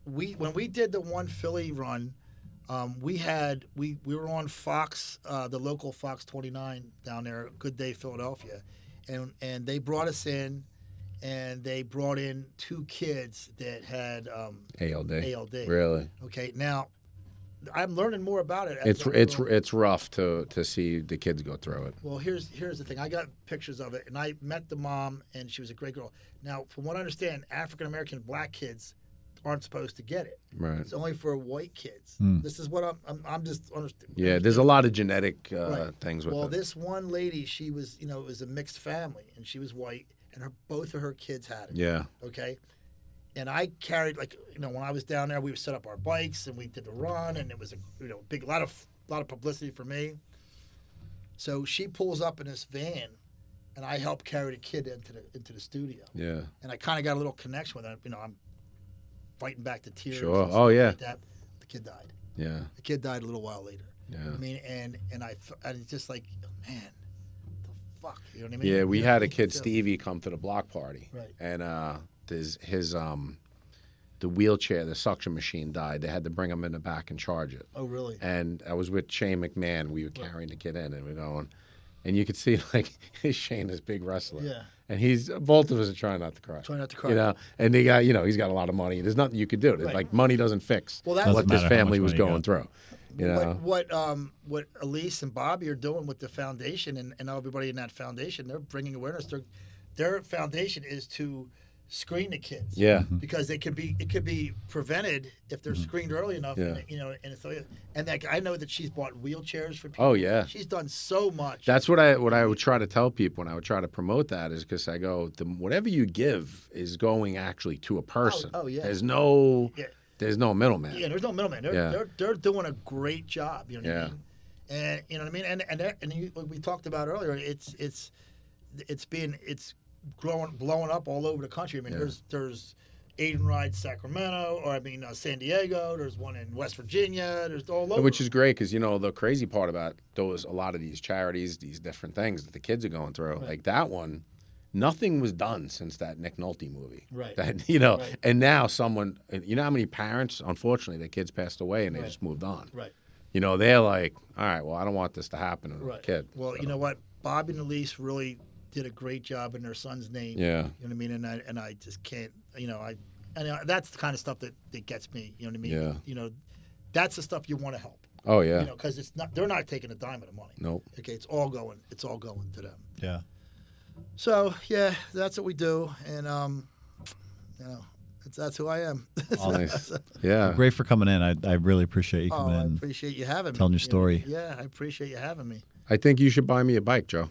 When we did the one Philly run, we were on Fox, the local Fox 29 down there, Good Day Philadelphia, and they brought us in, and they brought in 2 kids that had ALD. Really? Okay, now I'm learning more about it. It's rough to see the kids go through it. Well, here's the thing. I got pictures of it, and I met the mom, and she was a great girl. Now, from what I understand, African American black kids aren't supposed to get it. Right. It's only for white kids. This is what I'm just understanding. Yeah, there's a lot of genetic things with it. Well, this one lady, she was, it was a mixed family, and she was white, and both of her kids had it. Yeah. Okay. And I carried, when I was down there, we would set up our bikes, and we did the run, and it was a big lot of publicity for me. So she pulls up in this van, and I help carry the kid into the studio. Yeah. And I kind of got a little connection with her. I'm fighting back the tears. Sure. Oh, yeah. Like that. The kid died. Yeah. The kid died a little while later. Yeah. I mean, and it's just like, man, the fuck, you know what I mean? Yeah, we had a kid, Stevie, come to the block party, right? And the wheelchair, the suction machine died. They had to bring him in the back and charge it. Oh, really? And I was with Shane McMahon. We were carrying the kid in, and we're going, and you could see like Shane, this big wrestler. Yeah. And both of us are trying not to cry. Trying not to cry. You know, and they got, he's got a lot of money. There's nothing you could do. Right. Like money doesn't fix what this family was going through. You know? What Elise and Bobby are doing with the foundation and everybody in that foundation, they're bringing awareness. Their foundation is to screen the kids. Yeah. Because it could be prevented if they're screened early enough. Yeah. And I know that she's bought wheelchairs for people. Oh yeah. She's done so much. That's what I would try to tell people when I would try to promote that, is because I go, whatever you give is going actually to a person. Oh yeah. There's no middleman. Yeah, there's no middleman. They're doing a great job. You know what I mean? And you know what I mean? And like we talked about earlier, it's blowing up all over the country. I mean, there's Aiden Ride Sacramento, or San Diego. There's one in West Virginia. There's all over. Which is great, because the crazy part about a lot of these charities, these different things that the kids are going through, like that one, nothing was done since that Nick Nolte movie. Right. Right. And now someone, how many parents, unfortunately, their kids passed away and they just moved on. Right. They're like, all right, well, I don't want this to happen to a kid. Well, you know what? Bob and Elise really did a great job in their son's name. Yeah. You know what I mean? And I just can't, that's the kind of stuff that gets me. You know what I mean? Yeah. That's the stuff you want to help. Oh yeah. Because they're not taking a dime of the money. Nope. Okay, it's all going to them. Yeah. So yeah, that's what we do, and that's who I am. Nice. Yeah. Well, great for coming in. I really appreciate you coming in. I appreciate you having me. Telling your story. Yeah, I appreciate you having me. I think you should buy me a bike, Joe.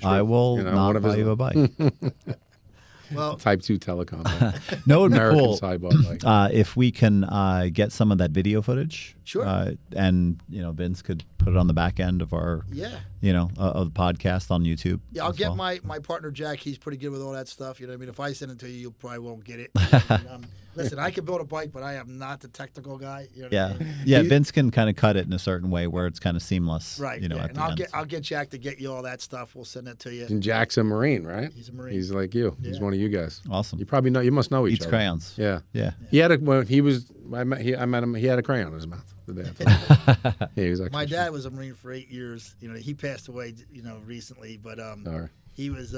I will not buy you a bike. Well, Type 2 telecom. No, it'd be American cool Sidebar bike. if we can get some of that video footage. Sure. And Vince could put it on the back end of our of the podcast on YouTube. Yeah, I'll get my partner Jack. He's pretty good with all that stuff. You know what I mean? If I send it to you, you probably won't get it. Listen, I can build a bike, but I am not the technical guy. You know what I mean? Yeah. Vince can kind of cut it in a certain way where it's kind of seamless. Right. At and the I'll get Jack to get you all that stuff. We'll send it to you. And Jack's a Marine, right? He's a Marine. He's like you. Yeah. He's one of you guys. Awesome. You probably know. You must know each Eats other. crayons. Yeah. Yeah. He had I met him. He had a crayon in his mouth. The day he was my dad was a Marine for 8 years. He passed away, recently. But he was.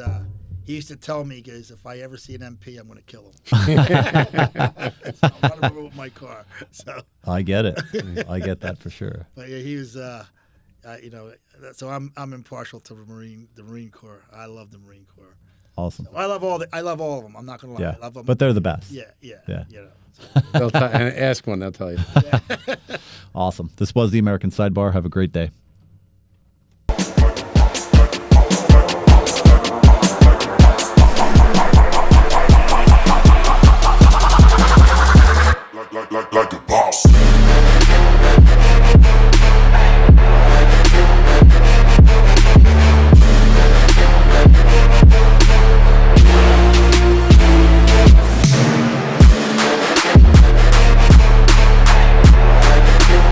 He used to tell me, because if I ever see an MP, I'm going to kill him. So I'm running over with my car. So I get it. I get that for sure. But yeah, he was. So I'm impartial to the Marine Corps. I love the Marine Corps. Awesome. So I love all of them. I'm not going to lie. Yeah. I love them. But they're the best. Yeah. And ask one, they'll tell you. Awesome. This was the American Sidebar. Have a great day. Like a boss.